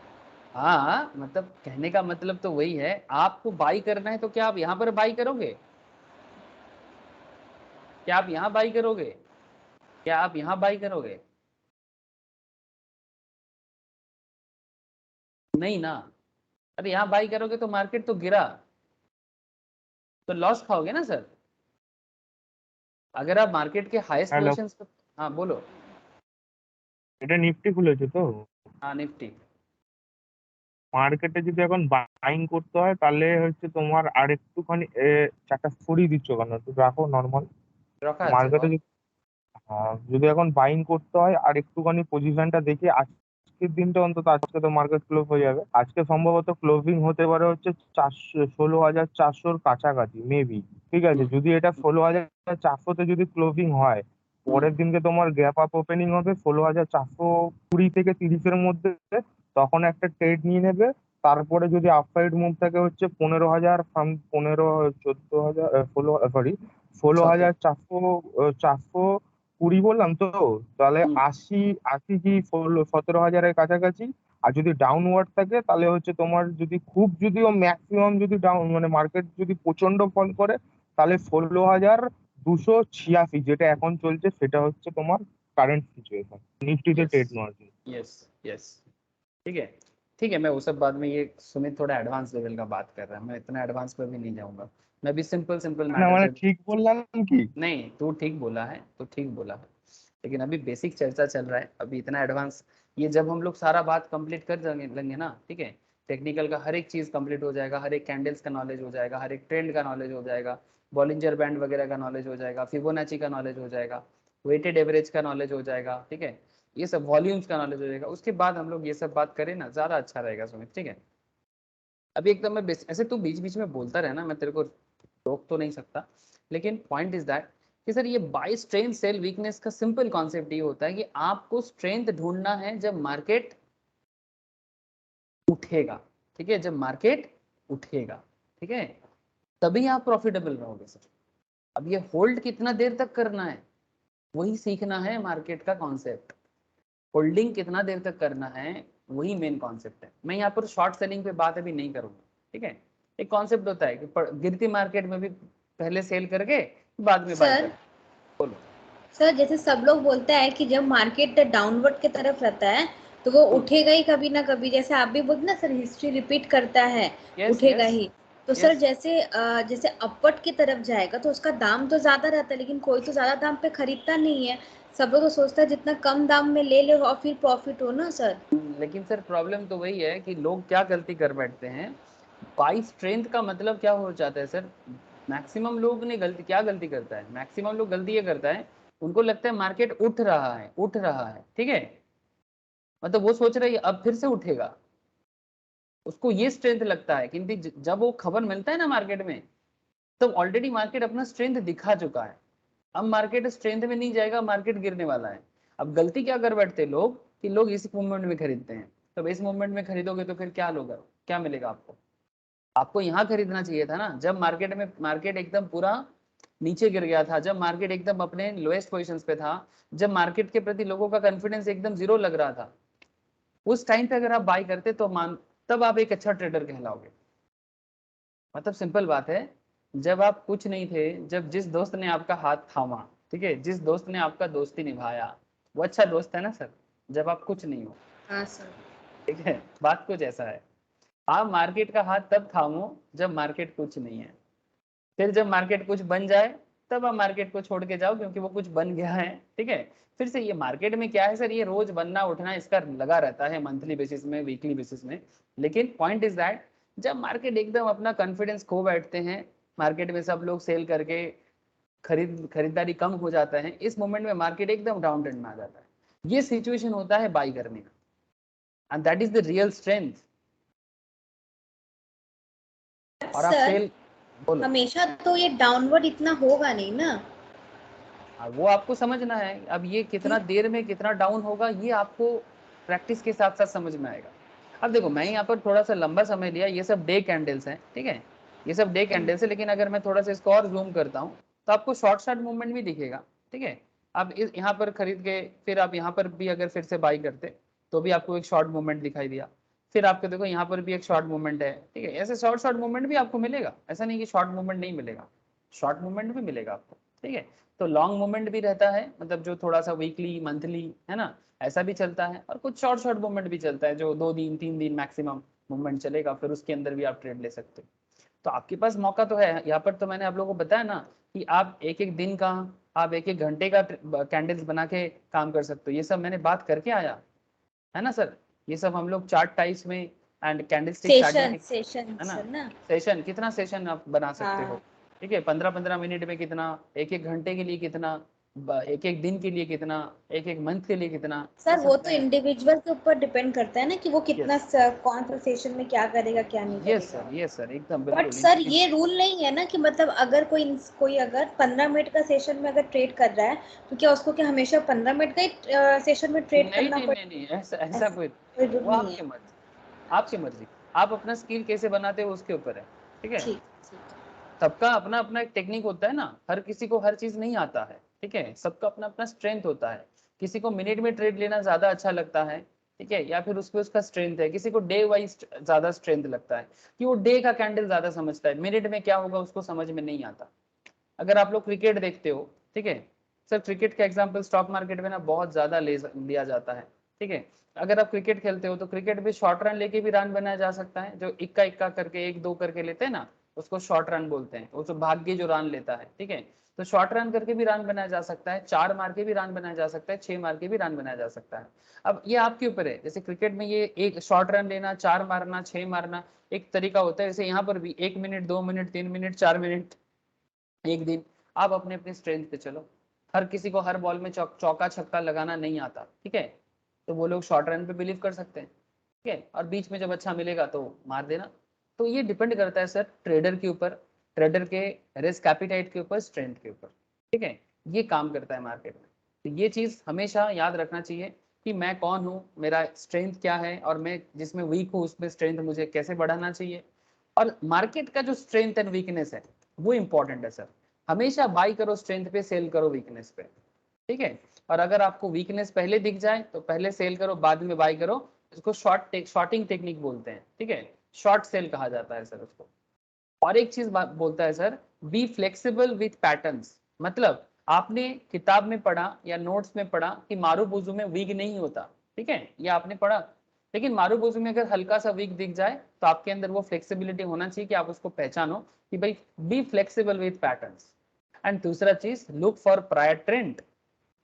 हाँ, मतलब कहने का मतलब तो वही है, आपको बाई करना है तो क्या आप यहाँ पर बाई करोगे? क्या आप यहाँ बाई करोगे? क्या आप यहाँ बाई करोगे? नहीं ना। अरे यहाँ बाई करोगे तो मार्केट तो गिरा, तो लॉस खाओगे ना सर। अगर आप मार्केट के हाईएस्ट হ্যালো, पोजीशंस पर, हाँ बोलो। এটা নিফটি খুলেছে তো? हाँ निफ्टी মার্কেটে যদি এখন বাইং করতে হয় তাহলে হচ্ছে তোমার আর একটুখানি চারটা সরিয়ে দিচ্ছ কেন? একটু রাখো নর্মাল। রখা আছে মার্কেটে বল। যদি এখন বাইং করতে হয় আর একটুখানি পজিশনটা দেখে আজকের দিনটা অন্তত, আজকে তো মার্কেট ক্লোজ হয়ে যাবে, আজকে সম্ভবত ক্লোজিং হতে পারে হচ্ছে 16,400-র কাছাকাছি মেবি। ঠিক আছে, যদি এটা 16,400-তে যদি ক্লোজিং হয়, পরের দিনকে তোমার গ্যাপ আপ ওপেনিং হবে 16,420 থেকে 30-এর মধ্যে, তখন একটা ট্রেড নিয়ে নেবে। তারপরে যদি আপসাইড মুভ থাকে হচ্ছে 15,000, 14,000, 16,000 420 বললাম তো, তাহলে 80 কি 17,000-এর কাছাকাছি। আর যদি ডাউনওয়ার্ড থাকে তাহলে হচ্ছে তোমার, যদি খুব যদিও ম্যাক্সিমাম যদি ডাউন মানে মার্কেট যদি প্রচন্ড ফল করে, তাহলে 16,286 যেটা এখন চলছে, সেটা হচ্ছে তোমার কারেন্ট সিচুয়েশন নিফটিতে ট্রেড নেওয়ার জন্য। यस यस, ठीक है, ठीक है। मैं वो सब बाद में, ये सुमित थोड़ा एडवांस लेवल का बात कर रहा है, मैं इतना एडवांस पर भी नहीं जाऊंगा। मैं भी सिंपल सिंपल না मैटर মানে पे। ঠিক বললাম কি? नहीं, तू ठीक बोला है, तू ठीक बोला है, लेकिन अभी बेसिक चर्चा चल रहा है, अभी इतना एडवांस। ये जब हम लोग सारा बात कंप्लीट कर लेंगे ना, ठीक है, टेक्निकल का हर एक चीज कंप्लीट हो जाएगा, हर एक कैंडल्स का नॉलेज हो जाएगा, हर एक ट्रेंड का नॉलेज हो जाएगा, बॉलिंजर बैंड वगैरह का नॉलेज हो जाएगा, फिबोनाची का नॉलेज हो जाएगा, वेटेड एवरेज का नॉलेज हो जाएगा, ठीक है, ये सब वॉल्यूम्स का नॉलेज हो जाएगा। उसके बाद हम लोग ये सब बात करें ना, ज्यादा अच्छा रहेगा सुमित, ठीक है। अभी एकदम मैं ऐसे तू बीच बीच में बोलता रहना, मैं तेरे को रोक तो नहीं सकता, लेकिन पॉइंट इज दैट कि सर ये बाय स्ट्रेंथ सेल वीकनेस का सिंपल कॉन्सेप्ट ये होता है कि आपको स्ट्रेंथ ढूंढना है जब मार्केट उठेगा, ठीक है, जब मार्केट उठेगा, ठीक है, तभी आप प्रॉफिटेबल रहोगे सर। अब ये होल्ड कितना देर तक करना है, वही सीखना है मार्केट का कॉन्सेप्ट। होल्डिंग कितना देर तक करना है, वही मेन कॉन्सेप्ट है। मैं यहाँ पर शॉर्ट सेलिंग पे बात अभी नहीं करूंगा, ठीक है। एक कॉन्सेप्ट होता है कि गिरती मार्केट में भी पहले सेल करके बाद में बाय सर कर। बोलो। सर जैसे सब लोग बोलते हैं कि जब मार्केट डाउनवर्ड की तरफ रहता है तो वो उठेगा ही कभी ना कभी, जैसे आप भी बोलते ना सर, हिस्ट्री रिपीट करता है, यस उठेगा यस ही। तो सर यस। जैसे अपवर्ड की तरफ जाएगा तो उसका दाम तो ज्यादा रहता है, लेकिन कोई तो ज्यादा दाम पे खरीदता नहीं है। सब लोग तो सोचता है जितना कम दाम में ले लो और फिर प्रॉफिट हो ना सर। लेकिन सर प्रॉब्लम तो वही है कि लोग क्या गलती कर बैठते हैं, बाई स्ट्रेंथ का मतलब क्या हो जाता है सर, मैक्सिमम लोग ने क्या गलती करता है, मैक्सिमम लोग गलती ये करता है, उनको लगता है मार्केट उठ रहा है, ठीक है, मतलब वो सोच रहा है अब फिर से उठेगा, उसको ये स्ट्रेंथ लगता है, किंतु जब वो खबर मिलता है ना मार्केट में, तब ऑलरेडी मार्केट अपना स्ट्रेंथ दिखा चुका है, अब मार्केट स्ट्रेंथ में नहीं जाएगा, मार्केट गिरने वाला है। अब गलती क्या कर बैठते लोग कि लोग इस मूवमेंट में खरीदते हैं, तब इस मूवमेंट में खरीदोगे तो फिर क्या लोग क्या मिलेगा आपको, आपको यहाँ खरीदना चाहिए था ना, जब मार्केट एकदम पूरा नीचे गिर गया था, जब मार्केट एकदम अपने लोएस्ट पोजीशंस पे था, जब मार्केट के प्रति लोगों का कॉन्फिडेंस एकदम जीरो लग रहा था, उस टाइम पे अगर आप बाय करते तो तब आप एक अच्छा ट्रेडर कहलाओगे। मतलब सिंपल बात है, जब आप कुछ नहीं थे, जब जिस दोस्त ने आपका हाथ थामा, ठीक है, जिस दोस्त ने आपका दोस्ती निभाया, वो अच्छा दोस्त है ना सर, जब आप कुछ नहीं हो। हाँ सर। ठीक है, बात कुछ ऐसा है, आप मार्केट का हाथ तब थामो जब मार्केट कुछ नहीं है, फिर जब मार्केट कुछ बन जाए तब आप मार्केट को छोड़ के जाओ, क्योंकि वो कुछ बन गया है, ठीक है। फिर से ये मार्केट में क्या है सर, ये रोज बनना उठना इसका लगा रहता है, मंथली बेसिस में, वीकली बेसिस में, लेकिन पॉइंट इज दैट जब मार्केट एकदम अपना कॉन्फिडेंस खो बैठते हैं, मार्केट में सब लोग सेल करके खरीदारी कम हो जाता है, इस मोमेंट में मार्केट एकदम डाउन ट्रेंड में आ जाता है, ये सिचुएशन होता है बाई करने का, and that is the real strength. और आप सर सेल बोलो, हमेशा तो ये डाउनवर्ड इतना होगा नहीं ना, वो आपको समझना है, अब ये कितना देर में कितना डाउन होगा ये आपको प्रैक्टिस के साथ साथ समझ में आएगा। अब देखो मैं यहाँ पर थोड़ा सा लंबा समय लिया, ये सब डे कैंडल्स हैं, ठीक है, ये सब डे कैंडल्स है, लेकिन अगर मैं थोड़ा सा इसको और जूम करता हूँ तो आपको शॉर्ट मूवमेंट भी दिखेगा, ठीक है। अब यहाँ पर खरीद के फिर आप यहाँ पर भी अगर फिर से बाई करते तो भी आपको एक शॉर्ट मूवमेंट दिखाई दिया, फिर आपको देखो यहाँ पर भी एक शॉर्ट मूवमेंट है, ठीक है, ऐसे शॉर्ट मूवमेंट भी आपको मिलेगा, ऐसा नहीं कि शॉर्ट मूवमेंट नहीं मिलेगा, शॉर्ट मूवमेंट भी मिलेगा आपको, ठीक है। तो लॉन्ग मूवमेंट भी रहता है, मतलब जो थोड़ा सा वीकली मंथली है ना, ऐसा भी चलता है, और कुछ शॉर्ट मूवमेंट भी चलता है जो 2 दिन 3 दिन मैक्सिमम मूवमेंट चलेगा, फिर उसके अंदर भी आप ट्रेड ले सकते हो। तो आपके पास मौका तो है, यहाँ पर तो मैंने आप लोगों को बताया ना कि आप एक एक दिन का, आप एक एक घंटे का कैंडल्स बना के काम कर सकते हो, ये सब मैंने बात करके आया है ना सर, ये सब हम लोग चार्ट टाइप्स में एंड कैंडलस्टिक सेशन स्ट्रैटेजी है ना, सर ना। सेशन कितना सेशन आप बना सकते हो, हाँ ठीक है, 15-15 मिनट में कितना, एक एक घंटे के लिए कितना, एक एक दिन के लिए कितना, एक एक मंथ के लिए कितना, ये सर, वो सब तो मैं, इंडिविजुअल के ऊपर डिपेंड करता है ना कि वो कितना यस कौन सा सेशन में क्या करेगा क्या नहीं करेगा। यस सर एकदम बट बिल्कुल सर ये रूल नहीं है ना कि मतलब अगर कोई अगर 15 मिनट का सेशन में अगर ट्रेड कर रहा है तो क्या उसको क्या हमेशा 15 मिनट का ही सेशन में ट्रेड नहीं करना नहीं नहीं नहीं, ऐसा ऐसा ऐसा कोई, कोई रूल वो नहीं है। आपकी मर्जी, आपकी मर्जी, आप अपना स्किल कैसे बनाते हो उसके ऊपर है, ठीक है। ठीक ठीक। सबका अपना अपना एक टेक्निक होता है ना, हर किसी को हर चीज नहीं आता है, ठीक है, सबका अपना अपना स्ट्रेंथ होता है, किसी को मिनट में ट्रेड लेना ज्यादा अच्छा लगता है, ठीक है, या फिर उसको उसका स्ट्रेंथ है, किसी को डे वाइज ज्यादा स्ट्रेंथ लगता है कि वो डे का कैंडल ज्यादा समझता है, मिनट में क्या होगा उसको समझ में नहीं आता। अगर आप लोग क्रिकेट देखते हो, ठीक है सर, क्रिकेट का एग्जांपल स्टॉक मार्केट में ना बहुत ज्यादा लिया जाता है, ठीक है। अगर आप क्रिकेट खेलते हो तो क्रिकेट में शॉर्ट रन लेके भी रन बनाया जा सकता है, जो इक्का इक्का करके 1-2 करके लेते हैं ना, उसको शॉर्ट रन बोलते हैं, वो जो भाग्य जो रन लेता है, ठीक है। तो शॉर्ट रन करके भी रन बनाया जा सकता है, 4 मार के भी रन बनाया जा सकता है, 6 मार के भी रन बनाया जा सकता है। अब ये आपके ऊपर है, जैसे क्रिकेट में ये एक शॉर्ट रन लेना, 4 मारना, 6 मारना एक तरीका होता है, जैसे यहाँ पर भी 1 मिनट, 2 मिनट, 3 मिनट, 4 मिनट, एक दिन, आप अपने अपने स्ट्रेंथ पे चलो। हर किसी को हर बॉल में चौका छक्का लगाना नहीं आता, ठीक है, तो वो लोग शॉर्ट रन पे बिलीव कर सकते हैं, ठीक है, और बीच में जब अच्छा मिलेगा तो मार देना। तो ये डिपेंड करता है सर ट्रेडर के ऊपर, ट्रेडर के रिस्क एपिटाइट के ऊपर, स्ट्रेंथ के ऊपर, ठीक है, ये काम करता है मार्केट में। तो ये चीज हमेशा याद रखना चाहिए कि मैं कौन हूँ, मेरा स्ट्रेंथ क्या है, और मैं जिसमें वीक हूँ उसमें स्ट्रेंथ मुझे कैसे बढ़ाना चाहिए, और मार्केट का जो स्ट्रेंथ एंड वीकनेस है वो इंपॉर्टेंट है सर। हमेशा बाई करो स्ट्रेंथ पे, सेल करो वीकनेस पे, ठीक है। और अगर आपको वीकनेस पहले दिख जाए तो पहले सेल करो, बाद में बाई करो, इसको शॉर्टिंग टेक्निक बोलते हैं, ठीक है, शॉर्ट सेल कहा जाता है सर उसको। और एक चीज बोलता है sir, be flexible with patterns, मतलब आपने किताब में पढ़ा या नोट्स में पढ़ा कि मारूबुजू में वीक नहीं होता, ठीक है, ये आपने पढ़ा, लेकिन मारूबुजू में अगर हल्का सा वीक दिख जाए तो आपके अंदर वो फ्लेक्सिबिलिटी होना चाहिए कि आप उसको पहचानो कि भाई be flexible with patterns. And दूसरा चीज, लुक फॉर प्रायर ट्रेंड,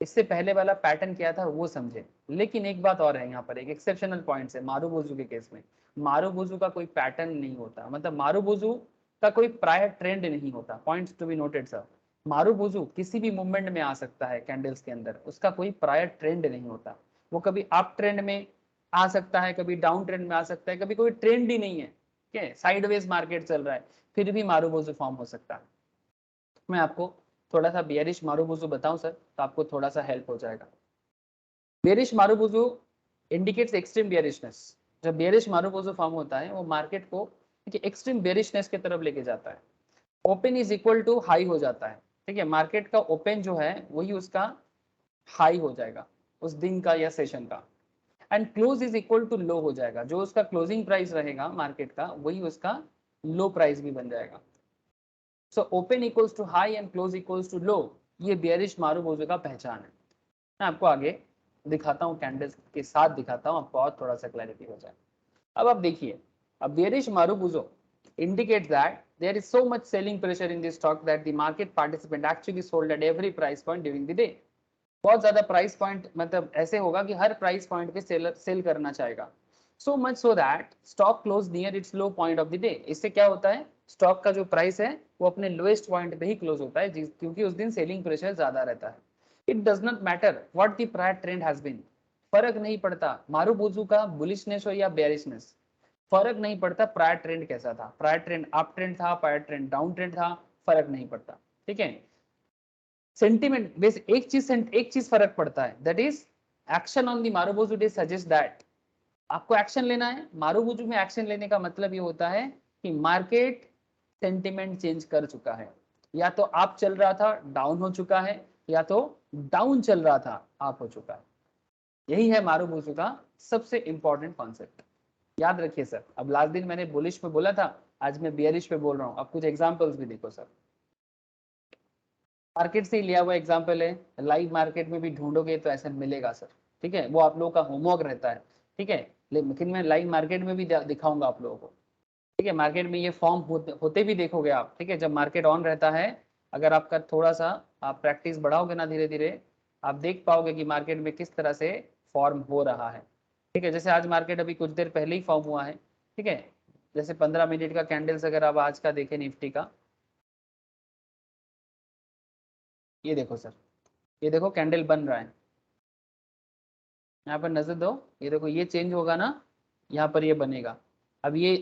इससे पहले वाला पैटर्न क्या था वो समझे। लेकिन एक बात और है, यहाँ पर एक एक्सेप्शनल पॉइंट है, मारूबुजू के केस में मारूबुजू का कोई पैटर्न नहीं होता, मतलब मारूबुजू का कोई प्रायर ट्रेंड नहीं होता। Points to be noted sir, marubozu किसी भी मूवमेंट में आ सकता है कैंडल्स के अंदर, उसका कोई प्रायर ट्रेंड नहीं होता। वो कभी अप ट्रेंड में आ सकता है, कभी डाउन ट्रेंड में आ सकता है, कभी कोई ट्रेंड ही नहीं है, ठीक है, साइडवेज मार्केट चल रहा है, फिर भी मारुबुजु फॉर्म हो सकता है। मैं आपको थोड़ा सा बेयरिश मारुबुजु बताऊं सर, तो आपको थोड़ा सा हेल्प हो जाएगा। Bearish marubozu indicates extreme bearishness. जब बेयरिश मारुबुजु फॉर्म होता है वो मार्केट को एक्सट्रीम बेयरिशनेस की तरफ लेके जाता है। Open is equal to high हो जाता है, ठीक है, मार्केट का ओपन जो है वही उसका हाई हो जाएगा उस दिन का या सेशन का, and close is equal to low हो जाएगा। जो उसका क्लोजिंग प्राइस रहेगा मार्केट का वही उसका लो प्राइस भी बन जाएगा। So open equals to high and close equals to low, ये बेयरिश मारुबुजु का पहचान है। मैं आपको आगे दिखाता हूँ, कैंडल्स के साथ दिखाता हूँ, आपको और थोड़ा सा क्लैरिटी हो जाए। अब आप देखिए, अब bearish मारुबुजु indicates that there is so much selling pressure in this stock that the market participant actually sold at every price point during the day। बहुत ज्यादा प्राइस पॉइंट, मतलब ऐसे होगा कि हर प्राइस पॉइंट पे सेल करना चाहेगा। So much so that stock close near it's low point of the day. इससे क्या होता है, स्टॉक का जो प्राइस है वो अपने लोएस्ट पॉइंट पे ही क्लोज होता है, क्योंकि उस दिन सेलिंग प्रेशर ज्यादा रहता है। It does not matter what the prior trend has been, फर्क नहीं पड़ता मारुबुजु का बुलिशनेस हो या बेयरिशनेस, फर्क नहीं पड़ता प्रायर ट्रेंड कैसा था, प्रायर ट्रेंड अप ट्रेंड था, प्रायर ट्रेंड डाउन ट्रेंड था, फर्क नहीं पड़ता, ठीक है। सेंटीमेंट बेस एक चीज फर्क पड़ता है, that is action on the marubozu day suggest that आपको एक्शन लेना है। मारुबुजु में एक्शन लेने का मतलब ये होता है कि मार्केट सेंटीमेंट चेंज कर चुका है, या तो अप चल रहा था डाउन हो चुका है, या तो डाउन चल रहा था अप हो चुका है। यही है मारुबुजु का सबसे इंपॉर्टेंट कॉन्सेप्ट, याद रखिए सर। अब लास्ट दिन मैंने बुलिश पे बोला था, आज मैं बियरिश पे बोल रहा हूँ। अब कुछ एग्जांपल्स भी देखो सर, मार्केट से लिया हुआ एग्जांपल है, लाइव मार्केट में भी ढूंढोगे तो ऐसा मिलेगा सर, ठीक है, वो आप लोगों का होमवर्क रहता है, ठीक है, लेकिन मैं लाइव मार्केट में भी दिखाऊंगा आप लोगों को, ठीक है। मार्केट में ये फॉर्म होते भी देखोगे आप, ठीक है, जब मार्केट ऑन रहता है, अगर आपका थोड़ा सा आप प्रैक्टिस बढ़ाओगे ना धीरे धीरे, आप देख पाओगे कि मार्केट में किस तरह से फॉर्म हो रहा है, ठीक है। जैसे आज मार्केट अभी कुछ देर पहले ही फॉर्म हुआ है, ठीक है, जैसे 15 मिनट का कैंडल्स अगर आप आज का देखें निफ्टी का, ये देखो सर, ये देखो कैंडल बन रहा है, यहाँ पर नजर दो, ये देखो ये चेंज होगा ना, यहाँ पर ये बनेगा। अब ये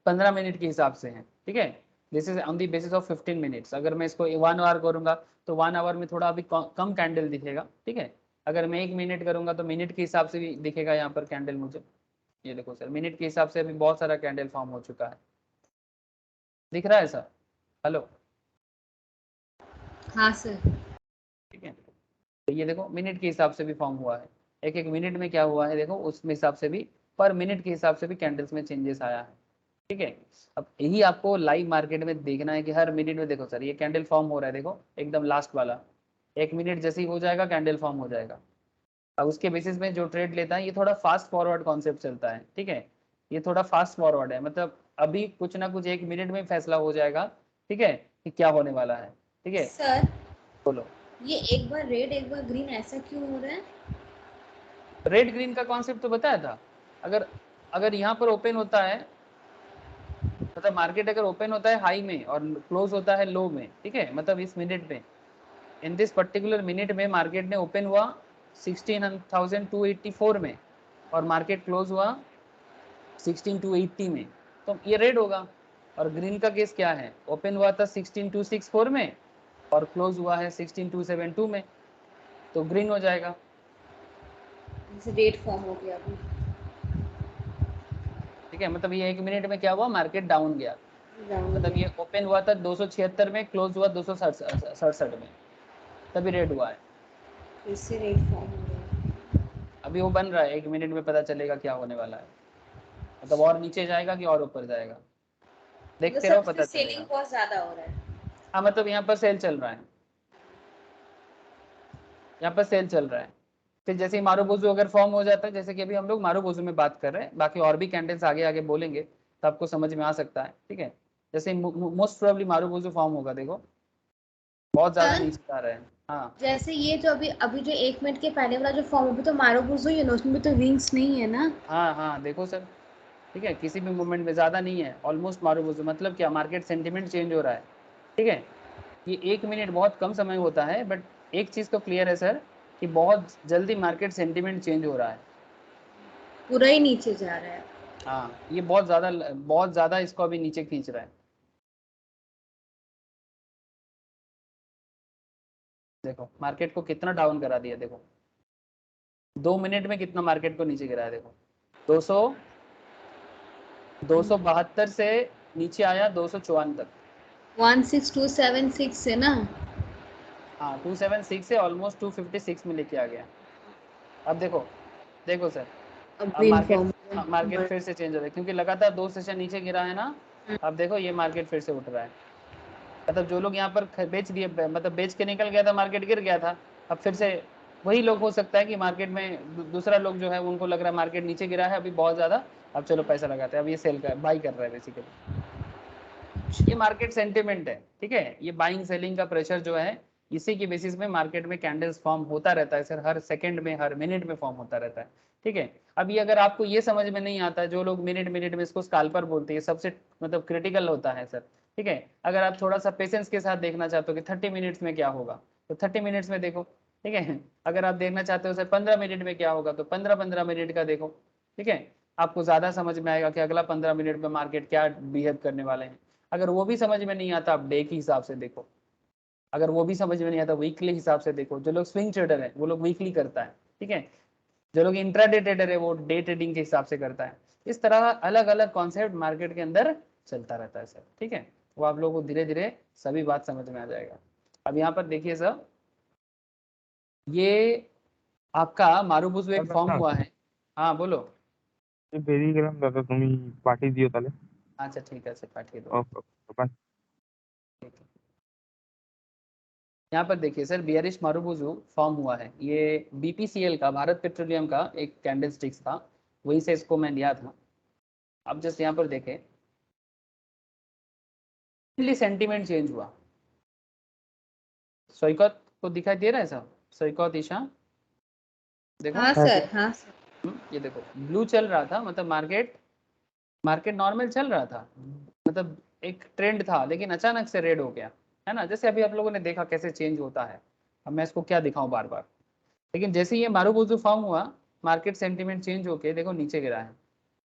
15 मिनट के हिसाब से है, ठीक है, this is on the basis of 15 minutes. अगर मैं इसको 1 आवर करूंगा तो 1 आवर में थोड़ा अभी कम कैंडल दिखेगा, ठीक है। अगर मैं 1 मिनट करूंगा तो मिनट के हिसाब से भी दिखेगा यहाँ पर कैंडल मुझे। ये देखो सर, मिनट के हिसाब से अभी बहुत सारा कैंडल फॉर्म हो चुका है, दिख रहा है सर? हेलो, हाँ सर। ठीक है, तो ये देखो मिनट के हिसाब से भी फॉर्म हुआ है, एक एक मिनट में क्या हुआ है देखो, उसमें हिसाब से भी पर मिनट के हिसाब से भी कैंडल्स में चेंजेस आया है, ठीक है। अब यही आपको लाइव मार्केट में देखना है कि हर मिनट में देखो सर ये कैंडल फॉर्म हो रहा है, देखो एकदम लास्ट वाला 1 मिनट जैसे ही हो जाएगा कैंडल फॉर्म हो जाएगा। अब उसके बेसिस में जो ट्रेड लेता है ये थोड़ा फास्ट फॉरवर्ड कॉन्सेप्ट चलता है, ठीक है, ये थोड़ा फास्ट फॉरवर्ड है, मतलब अभी कुछ ना कुछ 1 मिनट में फैसला हो जाएगा, ठीक है, कि क्या होने वाला है, ठीक है। सर बोलो, ये एक बार रेड एक बार ग्रीन ऐसा क्यों हो रहा है? रेड ग्रीन का कॉन्सेप्ट तो बताया था। अगर अगर यहाँ पर ओपन होता है, मतलब मार्केट अगर ओपन होता है हाई में और क्लोज होता है लो में, ठीक है, मतलब इस मिनट में, इन दिस पर्टिकुलर मिनट में मार्केट ने ओपन हुआ 16,284 में और मार्केट क्लोज हुआ 16,280 में, तो ये रेड होगा। और ग्रीन का केस क्या है, ओपन हुआ था 16,264 में और क्लोज हुआ है 16,272 में, तो ग्रीन हो जाएगा। रेड फॉर्म हो गया अभी, ठीक है, मतलब ये 1 मिनट में क्या हुआ, मार्केट डाउन गया, मतलब ये ओपन हुआ था 276 में, क्लोज हुआ 267 में, तभी रेड हुआ है। फिर से रेड फॉर्म हो गया। अभी वो बन रहा है, 1 मिनट में पता चलेगा क्या होने वाला है, मतलब और नीचे जाएगा कि और ऊपर जाएगा, देखते रहो पता सेलिंग चलेगा। बहुत ज्यादा हो रहा है। हाँ, मतलब यहाँ पर सेल चल रहा है, यहाँ पर सेल चल रहा है। फिर जैसे ही मारुबुजु अगर फॉर्म हो जाता है, जैसे कि अभी हम लोग मारुबुजु में बात कर रहे हैं, बाकी और भी कैंडल्स आगे आगे बोलेंगे तो आपको समझ में आ सकता है, ठीक है। जैसे मोस्ट प्रोबेबली मारुबुजु फॉर्म होगा, देखो बहुत ज्यादा नीचे आ रहे हैं। हाँ जैसे ये जो अभी जो 1 मिनट के पहले वाला जो फॉर्म, अभी तो मारुबुजु ही है ना, उसमें भी तो विंग्स नहीं है ना? हाँ हाँ, देखो सर, ठीक है, किसी भी मूवमेंट में ज़्यादा नहीं है, ऑलमोस्ट मारूबुजू, मतलब क्या, मार्केट सेंटिमेंट चेंज हो रहा है। ठीक है, ये 1 मिनट बहुत कम समय होता है, बट एक चीज़ तो क्लियर है सर कि बहुत जल्दी मार्केट सेंटिमेंट चेंज हो रहा है। पूरा ही नीचे जा रहा है। हाँ, ये बहुत ज़्यादा इसको अभी नीचे खींच रहा है। देखो मार्केट को कितना डाउन करा दिया, देखो 2 मिनट में कितना मार्केट को नीचे गिराया, देखो 272 से नीचे आया 254 तक। 16276 से ना। हाँ 276 से ऑलमोस्ट 256 में लेके आ गया। अब देखो, देखो सर, अब अब इन्फॉर्म मार्केट फिर से चेंज हो रहा है, क्योंकि लगातार 2 सेशन नीचे गिरा है ना। अब देखो ये मार्केट फिर से उठ रहा है, मतलब जो लोग यहाँ पर बेच दिए, मतलब बेच के निकल गया था, मार्केट गिर गया था, अब फिर से वही लोग, हो सकता है कि मार्केट में दूसरा लोग जो है उनको लग रहा है मार्केट नीचे गिरा है अभी बहुत ज्यादा, अब चलो पैसा लगाते हैं, अब ये सेल कर बाई कर रहा है बेसिकली। ये मार्केट सेंटिमेंट है, ठीक है, ये बाइंग सेलिंग का प्रेशर जो है इसी की बेसिस में मार्केट में कैंडल्स फॉर्म होता रहता है सर, हर सेकंड में हर मिनट में फॉर्म होता रहता है। ठीक है, अब ये अगर आपको ये समझ में नहीं आता, जो लोग मिनट मिनट में इसको स्काल्पर बोलते हैं, सबसे मतलब क्रिटिकल होता है सर। ठीक है, अगर आप थोड़ा सा पेशेंस के साथ देखना चाहते हो कि 30 मिनट्स में क्या होगा, तो 30 मिनट्स में देखो। ठीक है, अगर आप देखना चाहते हो सर 15 मिनट में क्या होगा, तो 15 मिनट का देखो। ठीक है, आपको ज्यादा समझ में आएगा कि अगला 15 मिनट में मार्केट क्या बिहेव करने वाले हैं। अगर वो भी समझ में नहीं आता, आप डे के हिसाब से देखो। अगर वो भी समझ में नहीं आता, वीकली हिसाब से देखो। जो लोग स्विंग ट्रेडर है वो लोग वीकली करता है। ठीक है, जो लोग इंट्राडे ट्रेडर है वो डे ट्रेडिंग के हिसाब से करता है। इस तरह अलग अलग कॉन्सेप्ट मार्केट के अंदर चलता रहता है सर। ठीक है, वो आप लोगों को धीरे धीरे सभी बात समझ में आ जाएगा। अब यहाँ पर देखिए सर, ये आपका मारूबुजू एक फॉर्म हुआ है। हाँ बोलो। বেরিয়ে গেলাম দাদা, তুমি পাঠিয়ে দিও তাহলে। अच्छा ठीक है सर, पाठिए दो। ওকে, বাই। ठीक है, यहाँ पर देखिए सर, बियरिश मारूबुजू फॉर्म हुआ है, ये बीपीसीएल का, भारत पेट्रोलियम का एक कैंडल स्टिक्स था, वहीं से इसको मैं लिया था। अब जस्ट यहाँ पर देखें, सेंटीमेंट चेंज हुआ। सौकत को दिखाई दे रहा है साहब, सौकत ईशा देखो। हाँ सर, हाँ सर। ये देखो ब्लू चल रहा था, मतलब मार्केट मार्केट नॉर्मल चल रहा था, मतलब एक ट्रेंड था, लेकिन अचानक से रेड हो गया, है ना, जैसे अभी आप लोगों ने देखा कैसे चेंज होता है। अब मैं इसको क्या दिखाऊं बार बार, लेकिन जैसे ये मारूबुजू फॉर्म हुआ, मार्केट सेंटीमेंट चेंज होके देखो नीचे गिरा है,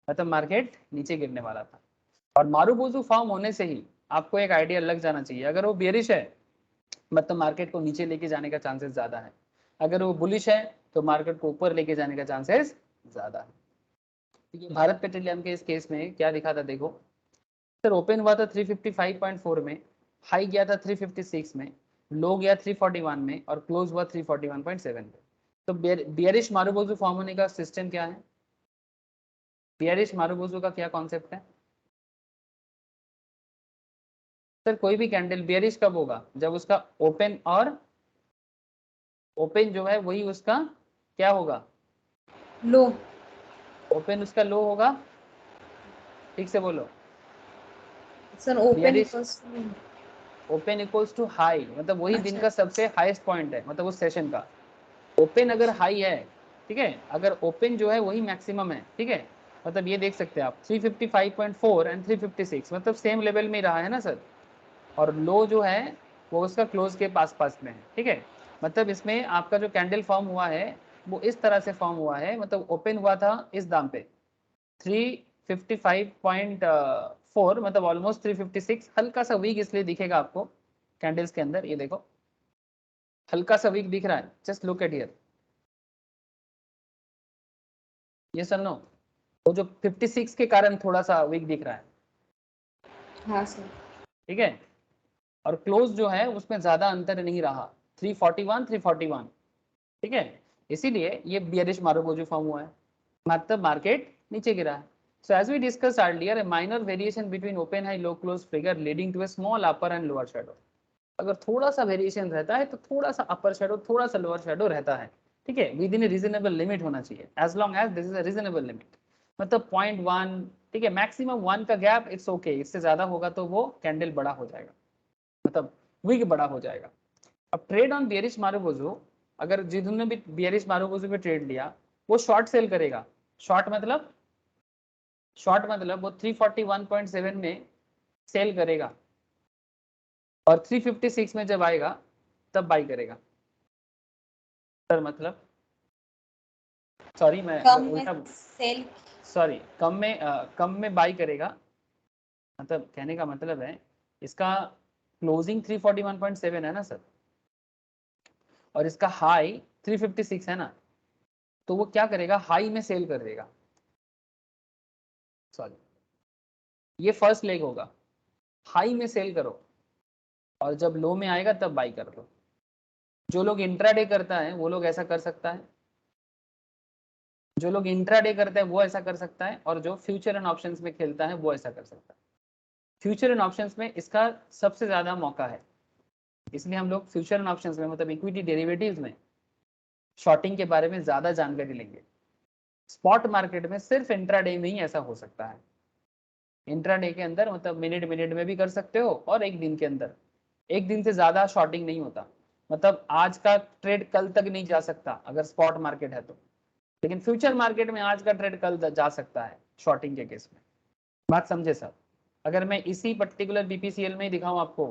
मतलब मार्केट नीचे गिरने वाला था। और मारूबुजू फॉर्म होने से ही आपको एक आइडिया लग जाना चाहिए, अगर वो बेरिश है मतलब मार्केट को नीचे लेके जाने का चांसेस ज्यादा है, अगर वो बुलिश है तो मार्केट को ऊपर लेके जाने का चांसेस ज्यादा है। ये भारत पेट्रोलियम के इस केस में क्या दिखा था देखो सर, ओपन हुआ था 355.4 में, हाई गया था 356 में, लो गया 341 में, और क्लोज हुआ 341.7 पे। तो बियरिश मारूबुजू फॉर्म होने का सिस्टम क्या है, बियरिश मारूबुजू का क्या कॉन्सेप्ट है सर? कोई भी कैंडल बियरिश कब होगा, जब उसका ओपन और ओपन जो है वही उसका क्या होगा, लो। ओपन उसका लो होगा। ठीक से बोलो। Sir open bearish equals open equals to high, मतलब वही दिन अच्छा। का सबसे हाईएस्ट पॉइंट है, मतलब उस सेशन का ओपन अगर हाई है, ठीक है, अगर ओपन जो है वही मैक्सिमम है, ठीक है, मतलब ये देख सकते हैं आप 355.4 एंड 356, मतलब सेम लेवल में ही रहा है ना सर, और लो जो है वो उसका क्लोज के पास पास में है। ठीक है, मतलब इसमें आपका जो कैंडल फॉर्म हुआ है वो इस तरह से फॉर्म हुआ है, मतलब ओपन हुआ था इस दाम पे 355.4, मतलब ऑलमोस्ट 356, हल्का सा वीक इसलिए दिखेगा आपको कैंडल्स के अंदर, ये देखो हल्का सा वीक दिख रहा है, जस्ट लुक एट हियर, ये सर नो, वो जो 56 के कारण थोड़ा सा वीक दिख रहा है। हाँ सर। ठीक है, और क्लोज जो है उसमें ज्यादा अंतर नहीं रहा, 341। ठीक है, इसीलिए ये बियरिश मारूबुजू फॉर्म हुआ है, मतलब मार्केट नीचे गिरा है। So as we discussed earlier, a minor variation between open high low close figure leading to a small upper and lower shadow. अगर थोड़ा सा वेरिएशन रहता है तो थोड़ा सा अपर शेडो थोड़ा सा लोअर शेडो रहता है। ठीक है, within a reasonable limit होना चाहिए, as long as this is a reasonable limit, मतलब 0.1, ठीक है, मैक्सिमम 1 का गैप इट्स ओके, इससे ज्यादा होगा तो वो कैंडल बड़ा हो जाएगा, मतलब विग बड़ा हो जाएगा। अब ट्रेड ऑन बियरिश मारूबुजू, अगर जिन्होंने भी बियरिश मारूबुजू पे ट्रेड लिया वो शॉर्ट सेल करेगा, शॉर्ट मतलब शॉर्ट मतलब वो 341.7 में सेल करेगा और 356 में जब आएगा तब बाई करेगा। सर मतलब सॉरी मैं कम उल्टा में सेल सॉरी कम में बाई करेगा, मतलब कहने का मतलब है इसका क्लोजिंग 341.7 है ना सर, और इसका हाई 356 है ना, तो वो क्या करेगा हाई में सेल कर देगा। सॉरी ये फर्स्ट लेग होगा, हाई में सेल करो और जब लो में आएगा तब बाई कर लो। जो लोग इंट्राडे करता है वो लोग ऐसा कर सकता है, जो लोग इंट्राडे करता है वो ऐसा कर सकता है, और जो फ्यूचर एंड ऑप्शंस में खेलता है वो ऐसा कर सकता है। फ्यूचर एंड ऑप्शंस में इसका सबसे ज्यादा मौका है, इसलिए हम लोग फ्यूचर एंड ऑप्शंस में मतलब इक्विटी डेरिवेटिव्स में शॉर्टिंग के बारे में ज्यादा जानकारी लेंगे। स्पॉट मार्केट में सिर्फ इंट्राडे में ही ऐसा हो सकता है। इंट्राडे के अंदर मतलब मिनट मिनट में भी कर सकते हो और एक दिन के अंदर, एक दिन से ज्यादा शॉर्टिंग नहीं होता, मतलब आज का ट्रेड कल तक नहीं जा सकता अगर स्पॉट मार्केट है तो, लेकिन फ्यूचर मार्केट में आज का ट्रेड कल जा सकता है शॉर्टिंग के केस में। बात समझे सर? अगर मैं इसी पर्टिकुलर बीपीसीएल में ही दिखाऊं आपको,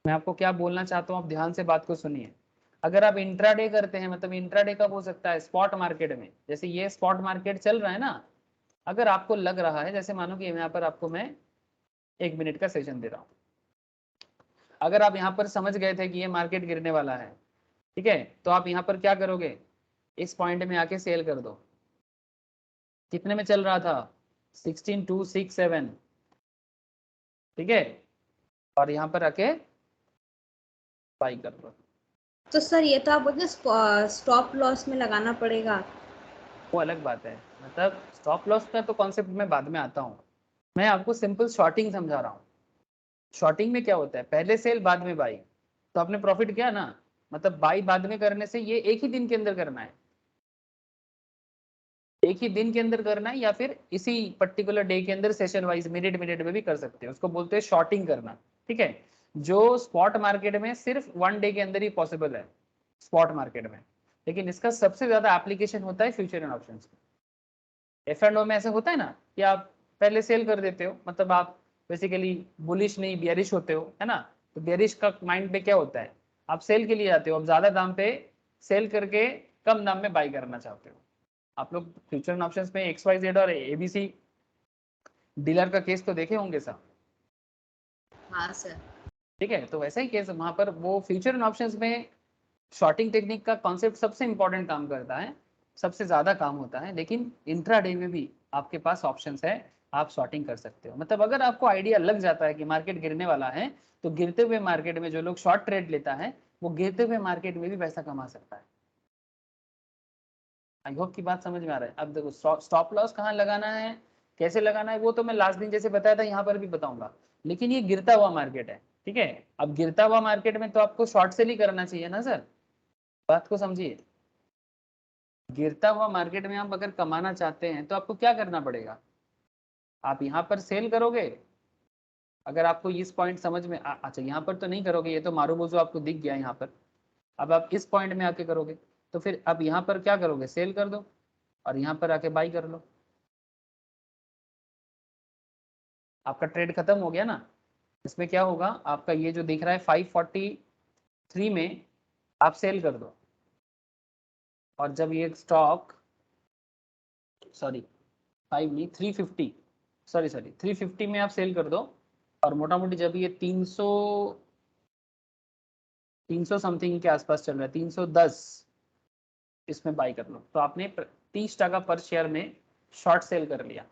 मैं आपको क्या बोलना चाहता हूं, आप ध्यान से बात को सुनिए। अगर आप इंट्राडे करते हैं, मतलब इंट्राडे कब हो सकता है? स्पॉट मार्केट में। जैसे ये स्पॉट मार्केट चल रहा है ना, अगर आपको लग रहा है, जैसे मानो कि यहाँ पर आपको मैं 1 मिनट का सेशन दे रहा हूँ, अगर आप यहाँ पर समझ गए थे कि ये मार्केट गिरने वाला है, ठीक है, तो आप यहाँ पर क्या करोगे, इस पॉइंट में आके सेल कर दो। कितने में चल रहा था? 16,267, ठीक है, और यहाँ पर आके बाई कर दो। तो सर ये तो आप बोलते स्टॉप लॉस में लगाना पड़ेगा। वो अलग बात है, मतलब स्टॉप लॉस का तो कॉन्सेप्ट में बाद में आता हूँ, मैं आपको सिंपल शॉर्टिंग समझा रहा हूँ। शॉर्टिंग में क्या होता है, पहले सेल बाद में बाई, तो आपने प्रॉफिट किया ना, मतलब बाई बाद में करने से ये एक ही दिन के अंदर करना है, एक ही दिन के अंदर करना है, या फिर इसी पर्टिकुलर डे के अंदर सेशन वाइज मिनट मिनट में भी कर सकते हैं, उसको बोलते हैं शॉर्टिंग करना, ठीक है। जो स्पॉट मार्केट में सिर्फ 1 डे के अंदर ही पॉसिबल है स्पॉट मार्केट में, लेकिन इसका सबसे ज्यादा एप्लीकेशन होता है फ्यूचर एंड ऑप्शंस में। एफ एंड ओ में ऐसे होता है ना कि आप पहले सेल कर देते हो, मतलब आप बेसिकली बुलिश नहीं बियरिश होते हो, है ना, तो बियरिश का माइंड पे क्या होता है, आप सेल के लिए आते हो, आप ज्यादा दाम पे सेल करके कम दाम में बाई करना चाहते हो। आप लोग फ्यूचर एंड ऑप्शंस में XYZ और ABC डीलर का केस तो देखे होंगे साहब, हाँ सर। ठीक है, तो वैसा ही केस वहां पर वो फ्यूचर एंड ऑप्शंस में शॉर्टिंग टेक्निक का कॉन्सेप्ट सबसे इंपॉर्टेंट काम करता है, सबसे ज्यादा काम होता है, लेकिन इंट्राडे में भी आपके पास ऑप्शंस है, आप शॉर्टिंग कर सकते हो। मतलब अगर आपको आइडिया लग जाता है कि मार्केट गिरने वाला है, तो गिरते हुए मार्केट में जो लोग शॉर्ट ट्रेड लेता है वो गिरते हुए मार्केट में भी पैसा कमा सकता है। आई होप की बात समझ में आ रहा है। अब देखो स्टॉप लॉस कहाँ लगाना है, कैसे लगाना है, वो तो मैं लास्ट दिन जैसे बताया था यहाँ पर भी बताऊंगा, लेकिन ये गिरता हुआ मार्केट है, ठीक है। अब गिरता हुआ मार्केट में तो आपको शॉर्ट सेल ही करना चाहिए ना सर, बात को समझिए। गिरता हुआ मार्केट में आप अगर कमाना चाहते हैं तो आपको क्या करना पड़ेगा, आप यहाँ पर सेल करोगे। अगर आपको इस पॉइंट समझ में अच्छा यहाँ पर तो नहीं करोगे, ये तो मारूबोजो आपको दिख गया यहाँ पर, अब आप इस पॉइंट में आके करोगे, तो फिर अब यहाँ पर क्या करोगे, सेल कर दो और यहाँ पर आके बाई कर लो, आपका ट्रेड खत्म हो गया ना। इसमें क्या होगा, आपका ये जो दिख रहा है 543 में आप सेल कर दो, और जब ये स्टॉक सॉरी 5 नहीं 350 सॉरी 350 में आप सेल कर दो, और मोटा मोटी जब ये 300 समथिंग के आसपास चल रहा है, 310 इसमें बाई कर लो, तो आपने 30% पर शेयर में शॉर्ट सेल कर लिया,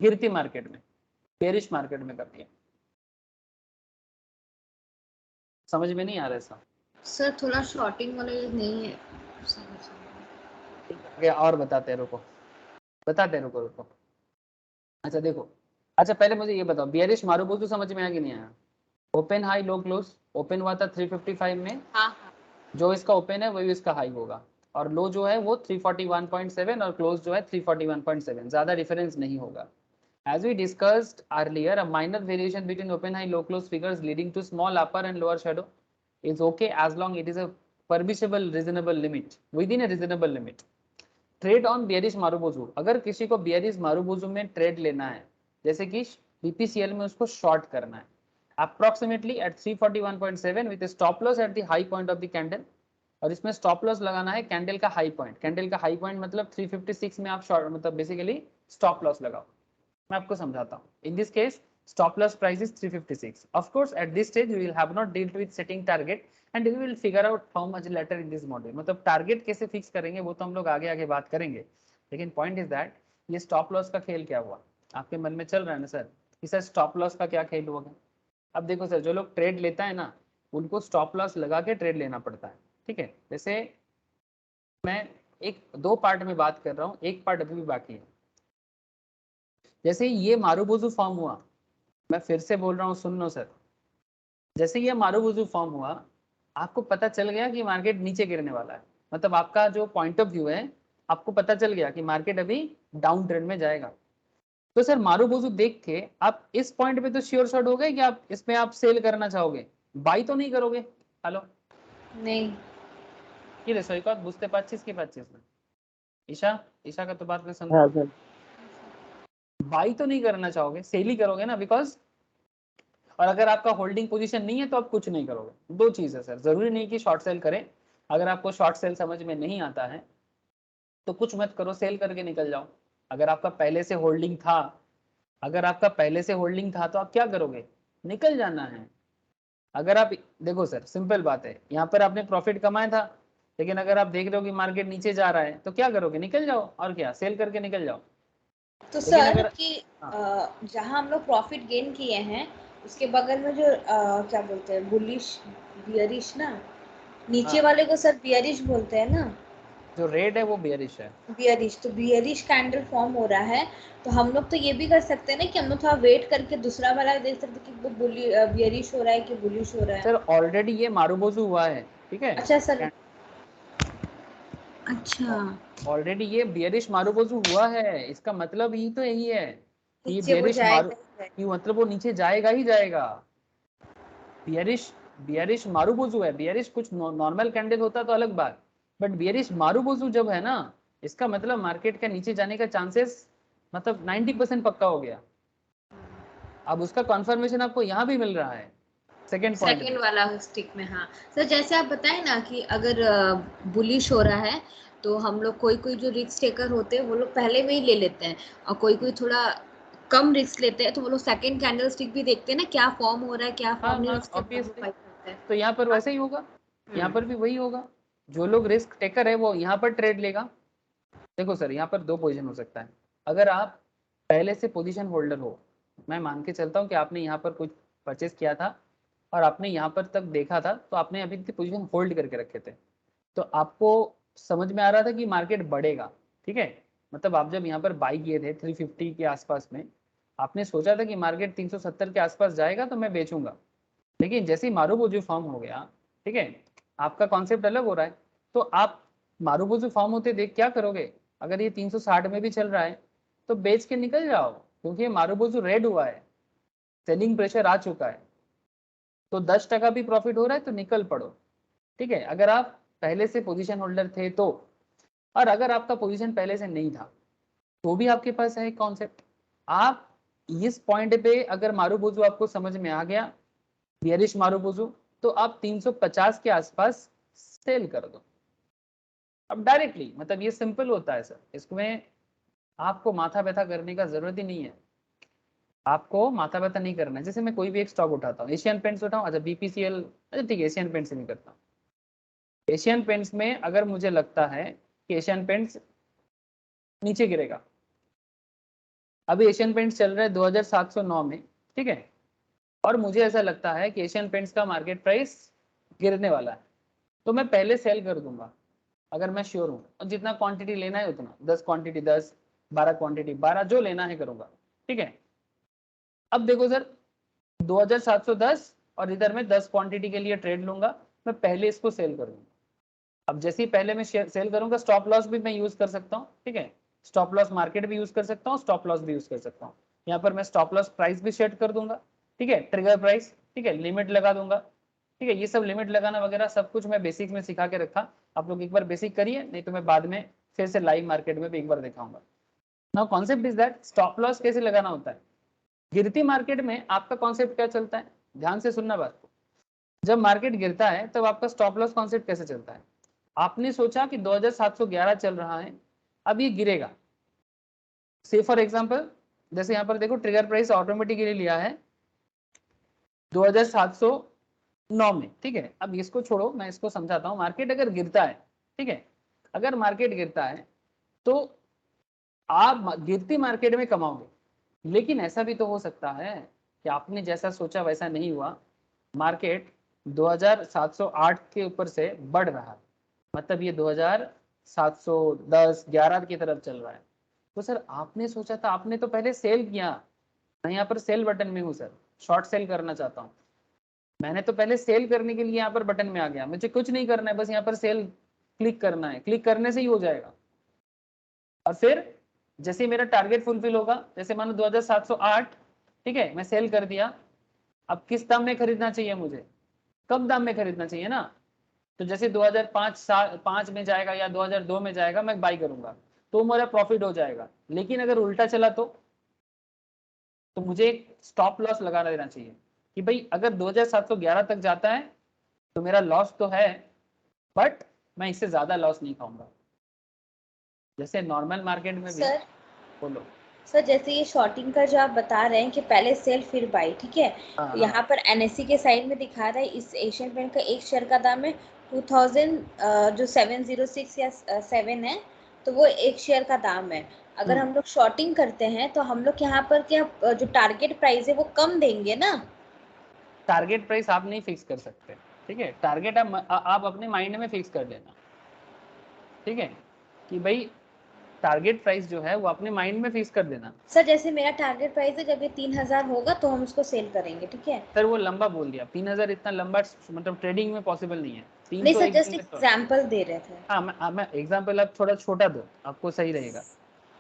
गिरती मार्केट में, बेरिश मार्केट में कर दिया। समझ में नहीं आ रहा है सर? सर थोड़ा शॉर्टिंग वाला ये नहीं है। आगे और बताते हैं, रुको रुको। अच्छा देखो, अच्छा पहले मुझे ये बताओ, बियरिश मारूबोजू समझ में आया कि नहीं आया? Open high low close, open हुआ था 355 में, हाँ हाँ। जो इसका ओपन है वही इसका हाई होगा, और लो जो है वो 341.7 और क्लोज जो है 341.7, ज्यादा डिफरेंस नहीं होगा। As we discussed earlier, a minor variation between open high low close figures leading to small upper and lower shadow is okay as long it is a permissible reasonable limit, within a reasonable limit. Trade on bearish marubozu, अगर किसी को bearish marubozu में trade लेना है, जैसे कि BPCL में उसको शॉर्ट करना है, approximately at 341.7 with stop loss at the high point of the candle, और इसमें स्टॉप लॉस लगाना है कैंडल का हाई पॉइंट। कैंडल का हाई पॉइंट मतलब 356 में आप शॉर्ट मतलब बेसिकली स्टॉप लॉस लगाओ। मैं आपको समझाता हूँ। In this case stop loss price is 356. Of course, at this stage we will have not dealt with setting target and we will figure out how much later in this module. मतलब target कैसे fix करेंगे वो तो हम लोग आगे आगे बात करेंगे, लेकिन पॉइंट इज दैट ये स्टॉप लॉस का खेल क्या हुआ आपके मन में चल रहा है ना सर कि सर स्टॉप लॉस का क्या खेल होगा। अब देखो सर, जो लोग ट्रेड लेता है ना उनको स्टॉप लॉस लगा के ट्रेड लेना पड़ता है, ठीक है। जैसे मैं एक दो पार्ट में बात कर रहा हूँ, एक पार्ट अभी भी बाकी है। जैसे ये मारुबोजू फॉर्म हुआ, मैं फिर से बोल रहा हूँ, सुन लो सर, जैसे ये मारुबोजू फॉर्म हुआ आपको पता चल गया कि मार्केट नीचे गिरने वाला है, मतलब आपका जो पॉइंट ऑफ व्यू है आपको पता चल गया कि मार्केट अभी डाउन ट्रेंड में जाएगा, तो सर मारुबोजू देख के आप इस पॉइंट पे तो श्योर शॉट हो गए कि आप इसमें आप सेल करना चाहोगे, बाई तो नहीं करोगे। हेलो नहीं, কি রে সৈকত, বুঝতে পারছিস কি পারছিস না? ईशा, ईशा का तो बात में समझ, हाँ सर। बाई तो नहीं करना चाहोगे, सेल ही करोगे ना, बिकॉज और अगर आपका होल्डिंग पोजीशन नहीं है तो आप कुछ नहीं करोगे। दो चीज है सर, जरूरी नहीं कि शॉर्ट सेल करें, अगर आपको शॉर्ट सेल समझ में नहीं आता है तो कुछ मत करो, सेल करके निकल जाओ। अगर आपका पहले से होल्डिंग था, अगर आपका पहले से होल्डिंग था तो आप क्या करोगे, निकल जाना है। अगर आप देखो सर, सिंपल बात है, यहाँ पर आपने प्रॉफिट कमाया था, लेकिन अगर आप देख रहे हो कि मार्केट नीचे जा रहा है तो क्या करोगे, निकल जाओ, और क्या, सेल करके निकल जाओ। तो लेकिन सर अगर कि हाँ, जहाँ हम लोग प्रॉफिट गेन किए हैं उसके बगल में जो क्या बोलते हैं, बुलिश बियरिश ना, नीचे हाँ, वाले को सर बियरिश बोलते हैं ना, जो रेड है वो बेयरिश है। बियरिश, तो बियरिश कैंडल फॉर्म हो रहा है, तो हम लोग तो ये भी कर सकते हैं ना कि हम लोग थोड़ा वेट करके दूसरा वाला देख सकते हैं कि वो बियरिश हो रहा है कि बुलिश हो रहा है। सर ऑलरेडी ये मारुबोजू हुआ है, ठीक है, अच्छा सर, अच्छा, ऑलरेडी ये बियरिश मारुबोजू हुआ है, इसका मतलब ही तो यही है कि नीचे वो बियरिश मारू जाएगा ही जाएगा। कि मतलब वो नीचे जाएगा ही जाएगा। बियरिश बियरिश मारुबोजू है, बियरिश कुछ नॉर्मल कैंडल होता तो अलग बात, बट बियरिश मारुबोजू जब है ना, इसका मतलब मार्केट का नीचे जाने का चांसेस मतलब 90% पक्का हो गया। अब उसका कॉन्फर्मेशन आपको यहाँ भी मिल रहा है सेकेंड पॉइंट सेकंड में। वाला स्टिक में, हाँ सर, जैसे आप बताएं ना कि अगर बुलिश हो रहा है तो हम लोग कोई कोई जो रिस्क टेकर होते हैं वो लोग पहले में ही ले लेते हैं, और कोई कोई थोड़ा कम रिस्क लेते हैं तो वो लोग सेकंड कैंडल स्टिक भी देखते हैं ना, क्या फॉर्म हो रहा है क्या हाँ फॉर्म नहीं, हाँ, उसके बाद वो ऑब्वियसली, बाई करते हैं। तो यहाँ पर वैसे ही होगा, यहाँ पर भी वही होगा। जो लोग रिस्क टेकर है वो यहाँ पर ट्रेड लेगा। देखो सर, यहाँ पर दो पोजीशन हो सकता है। अगर आप पहले से पोजीशन होल्डर हो, मैं मान के चलता हूँ कि आपने यहाँ पर कुछ परचेस किया था और आपने यहाँ पर तक देखा था, तो आपने अभी की पोजीशन होल्ड करके रखे थे, तो आपको समझ में आ रहा था कि मार्केट बढ़ेगा, ठीक है। मतलब आप जब यहाँ पर बाई किए थे 350 के आसपास में, आपने सोचा था कि मार्केट 370 के आसपास जाएगा तो मैं बेचूंगा, लेकिन जैसे ही मारुबोजू फॉर्म हो गया, ठीक है, आपका कॉन्सेप्ट अलग हो रहा है, तो आप मारुबोजू फॉर्म होते देख क्या करोगे, अगर ये 360 में भी चल रहा है तो बेच के निकल जाओ, क्योंकि ये मारुबोजू रेड हुआ है, सेलिंग प्रेशर आ चुका है, तो 10% भी प्रॉफिट हो रहा है तो निकल पड़ो, ठीक है, अगर आप पहले से पोजीशन होल्डर थे तो। और अगर आपका पोजीशन पहले से नहीं था तो भी आपके पास है कॉन्सेप्ट, आप इस पॉइंट पे अगर मारुबोजू आपको समझ में आ गया, बियरिश मारुबोजू, तो आप 350 के आसपास सेल कर दो। अब डायरेक्टली, मतलब ये सिंपल होता है सर, इसमें आपको माथा व्यथा करने का जरूरत ही नहीं है, आपको माथा व्यथा नहीं करना है। जैसे मैं कोई भी एक स्टॉक उठाता हूँ, एशियन पेंट्स उठाऊँ, अच्छा बीपीसीएल, अच्छा ठीक है, एशियन पेंट्स से नहीं करता हूँ। एशियन पेंट्स में अगर मुझे लगता है कि एशियन पेंट्स नीचे गिरेगा, अभी एशियन पेंट्स चल रहा है 2709 में, ठीक है, और मुझे ऐसा लगता है कि एशियन पेंट्स का मार्केट प्राइस गिरने वाला है, तो मैं पहले सेल कर दूंगा अगर मैं श्योर हूँ, और जितना क्वांटिटी लेना है उतना, 10 क्वांटिटी 10, 12 क्वांटिटी 12, जो लेना है करूंगा, ठीक है। अब देखो सर, 2710 और इधर में 10 क्वांटिटी के लिए ट्रेड लूंगा, मैं पहले इसको सेल करूंगा। अब जैसे ही पहले मैं सेल करूंगा, स्टॉप लॉस भी मैं यूज कर सकता हूँ, ठीक है, स्टॉप लॉस मार्केट भी यूज कर सकता हूँ, स्टॉप लॉस भी यूज कर सकता हूँ। यहाँ पर मैं स्टॉप लॉस प्राइस भी सेट कर दूंगा, ठीक है, ट्रिगर प्राइस, ठीक है, लिमिट लगा दूंगा, ठीक है, ये सब लिमिट लगाना वगैरह सब कुछ मैं बेसिक में सिखा के रखा, आप लोग एक बार बेसिक करिए, नहीं तो मैं बाद में फिर से लाइव मार्केट में भी एक बार दिखाऊंगा। Now concept is that stop loss कैसे लगाना होता है। गिरती मार्केट में आपका कॉन्सेप्ट क्या चलता है, ध्यान से सुनना बात को। जब मार्केट गिरता है तब आपका स्टॉप लॉस कॉन्सेप्ट कैसे चलता है। आपने सोचा कि 2711 चल रहा है, अब ये गिरेगा। से फॉर एग्जांपल जैसे यहाँ पर देखो ट्रिगर प्राइस ऑटोमेटिकली लिया है 2709 में, ठीक है। अब इसको छोड़ो, मैं इसको समझाता हूँ। मार्केट अगर गिरता है, ठीक है, अगर मार्केट गिरता है तो आप गिरती मार्केट में कमाओगे, लेकिन ऐसा भी तो हो सकता है कि आपने जैसा सोचा वैसा नहीं हुआ, मार्केट 2708 के ऊपर से बढ़ रहा है, मतलब ये 2710 11 की तरफ चल रहा है। तो सर आपने सोचा था, आपने तो पहले सेल किया। मैं यहाँ पर सेल बटन में हूँ सर, शॉर्ट सेल करना चाहता हूँ। मैंने तो पहले सेल करने के लिए यहाँ पर बटन में आ गया, मुझे कुछ नहीं करना है, बस यहाँ पर सेल क्लिक करना है, क्लिक करने से ही हो जाएगा। और फिर जैसे मेरा टारगेट फुलफिल होगा, जैसे मानो 2708, ठीक है, मैं सेल कर दिया। अब किस दाम में खरीदना चाहिए मुझे, कम दाम में खरीदना चाहिए ना। तो जैसे 2005 में जाएगा या 2002 में जाएगा, मैं बाई करूंगा तो मेरा प्रॉफिट हो जाएगा। लेकिन अगर उल्टा चला तो मुझे एक स्टॉप लॉस लगा देना चाहिए कि भाई अगर 2711 तक जाता है तो मेरा लॉस तो है, बट मैं इससे ज्यादा लॉस नहीं खाऊंगा। जैसे नॉर्मल मार्केट में भी सर बोलो। सर जैसे ये शॉर्टिंग का जो आप बता रहे हैं कि पहले सेल फिर बाई, ठीक है, हाँ, यहाँ पर एनएससी के साइड में दिखा रहा है इस एशियन पेंट का एक शेयर का दाम है 2000 जो 706 या 7 है, तो वो एक शेयर का दाम है। अगर हम लोग शॉर्टिंग करते हैं तो हम लोग यहाँ पर क्या जो टारगेट प्राइस है वो कम देंगे ना। टारगेट प्राइस आप नहीं फिक्स कर सकते, ठीक है। टारगेट आप अपने माइंड में फिक्स कर लेना, ठीक है, कि भाई टारगेट प्राइस जो है वो अपने माइंड में फिक्स कर देना। सर जैसे मेरा टारगेट प्राइस है जब ये 3000 होगा तो हम उसको सेल करेंगे, ठीक है। सर वो लंबा बोल दिया, 3000 इतना लंबा मतलब ट्रेडिंग में पॉसिबल नहीं है। नहीं सर, 301 जस्ट दिन तक तो। एग्जाम्पल दे रहे थे। हाँ मैं एग्जांपल आप थोड़ा छोटा दो, आपको सही रहेगा।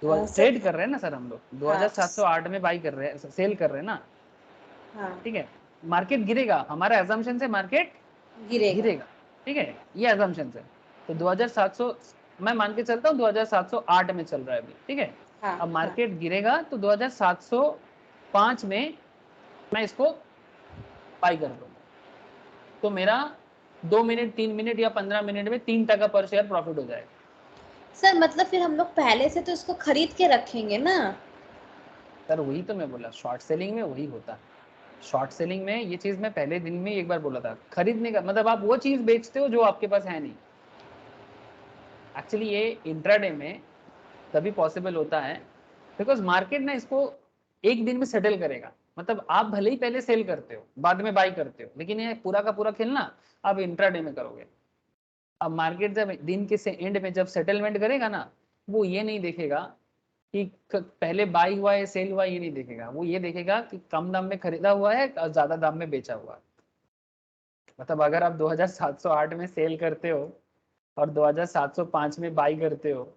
सर ट्रेड कर रहे हैं ना सर हम लोग, हाँ 2708 में बाई कर रहे हैं, सेल कर रहे हैं ना, हाँ ठीक है। मार्केट गिरेगा, हमारा एजम्पशन से मार्केट गिरेगा। गिरेगा, ठीक है, ये एजम्पशन है। तो 2700 मैं मान के चलता हूँ 2708 में चल रहा है अभी, ठीक है। हाँ अब हाँ मार्केट गिरेगा तो 2705 में मैं इसको बाई कर दूंगा, तो मेरा 2 मिनट 3 मिनट या 15 मिनट में 3 टका पर शेयर प्रॉफिट हो जाएगा। सर मतलब फिर हम लोग पहले से तो इसको खरीद के रखेंगे ना। सर वही तो मैं बोला, शॉर्ट सेलिंग में वही होता है। शॉर्ट सेलिंग में ये चीज मैं पहले दिन में एक बार बोला था, खरीदने का मतलब आप वो चीज बेचते हो जो आपके पास है नहीं। एक्चुअली ये इंट्राडे में तभी पॉसिबल होता है बिकॉज मार्केट ना इसको एक दिन में सेटल करेगा। मतलब आप भले ही पहले सेल करते हो बाद में बाई करते हो, लेकिन ये पूरा का पूरा खेल ना आप इंट्राडे में करोगे। अब मार्केट जब दिन के एंड में जब सेटलमेंट करेगा ना, वो ये नहीं देखेगा कि पहले बाई हुआ है सेल हुआ है, ये नहीं देखेगा। वो ये देखेगा कि कम दाम में खरीदा हुआ है और ज्यादा दाम में बेचा हुआ है। मतलब अगर आप 2708 में सेल करते हो और 2705 में बाई करते हो,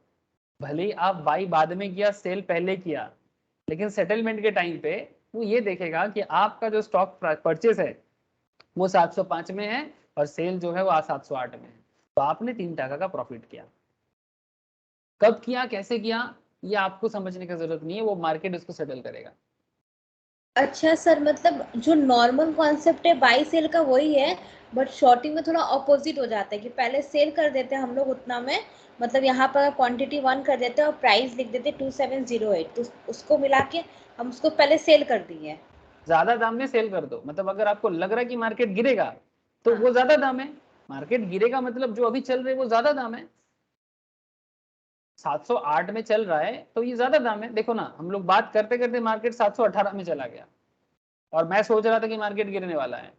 भले ही आप बाई बाद में किया सेल पहले किया, लेकिन सेटलमेंट के टाइम पे वो ये देखेगा कि आपका जो स्टॉक परचेस है वो 705 में है और सेल जो है वो 708 में है, तो आपने 3 टका का प्रॉफिट किया। कब किया कैसे किया ये आपको समझने की जरूरत नहीं है, वो मार्केट उसको सेटल करेगा। अच्छा सर, मतलब जो नॉर्मल कॉन्सेप्ट है बाई सेल का वही है, बट शॉर्टिंग में थोड़ा ऑपोजिट हो जाता है कि पहले सेल कर देते हैं हम लोग उतना में, मतलब यहाँ पर क्वांटिटी 1 कर देते हैं और प्राइस लिख देते हैं 2708, तो उसको मिला के हम उसको पहले सेल कर दिए। ज्यादा दाम में सेल कर दो, मतलब अगर आपको लग रहा है कि मार्केट गिरेगा तो हाँ। वो ज्यादा दाम है। मार्केट गिरेगा मतलब जो अभी चल रहे वो ज्यादा दाम है। 708 में चल रहा है तो ये ज्यादा दाम है। देखो ना, हम लोग बात करते करते मार्केट 718 में चला गया और मैं सोच रहा था कि मार्केट गिरने वाला है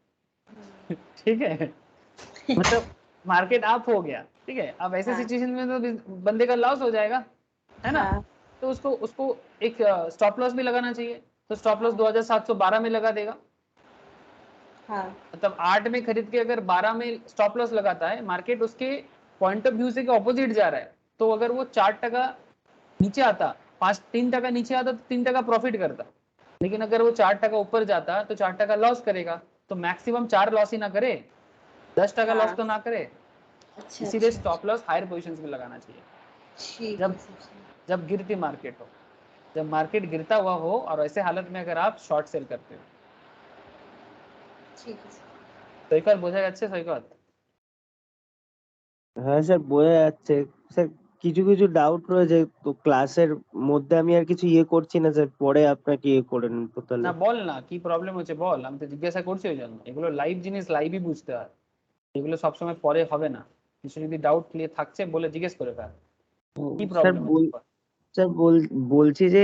ठीक है, मतलब मार्केट अप हो गया, ठीक है। अब ऐसे हाँ सिचुएशन में तो बंदे का लॉस हो जाएगा, है ना। हाँ तो उसको उसको एक स्टॉप लॉस भी लगाना चाहिए, तो स्टॉप लॉस 2712 में लगा देगा। हाँ मतलब 8 में खरीद के अगर 12 में स्टॉप लॉस लगाता है, मार्केट उसके पॉइंट ऑफ व्यू से ऑपोजिट जा रहा है, तो अगर वो 4 टका नीचे आता, 3 टका नीचे आता तो 3 टका प्रॉफिट करता। लेकिन अगर वो 4 टका ऊपर जाता तो 4 टका लॉस करेगा। तो मैक्सिमम 4 लॉस ही ना करे, 10 टका लॉस हाँ। तो ना करे। अच्छा इसीलिए अच्छा। स्टॉप लॉस हायर पोजीशंस में लगाना चाहिए। ठीक जब है सर। जब गिरती मार्केट हो, जब मार्केट गिरता हुआ हो और ऐसे हालत में अगर आप शॉर्ट सेल करते हो। ठीक है सर। সৈকত বোঝা যাচ্ছে সৈকত? হ্যাঁ স্যার বোঝা যাচ্ছে স্যার, কিছু কিছু ডাউট রয়েছে তো ক্লাসের মধ্যে আমি আর কিছু ইয়ে করছি না স্যার, পরে আপনাকে ইয়ে করে নেন তো তাহলে। না বল না কি প্রবলেম হচ্ছে বল, আমি তো জিজ্ঞাসা করছি ওই জন্য। এগুলো লাইভ জিনিস, লাইভই বুঝতে হয়, এগুলো সবসময় পরে হবে না। কিছু যদি ডাউট ক্লিয়ার থাকছে বলে জিজ্ঞেস করে ফেল, কি স্যার প্রবলেম হচ্ছে বল। স্যার বলছি যে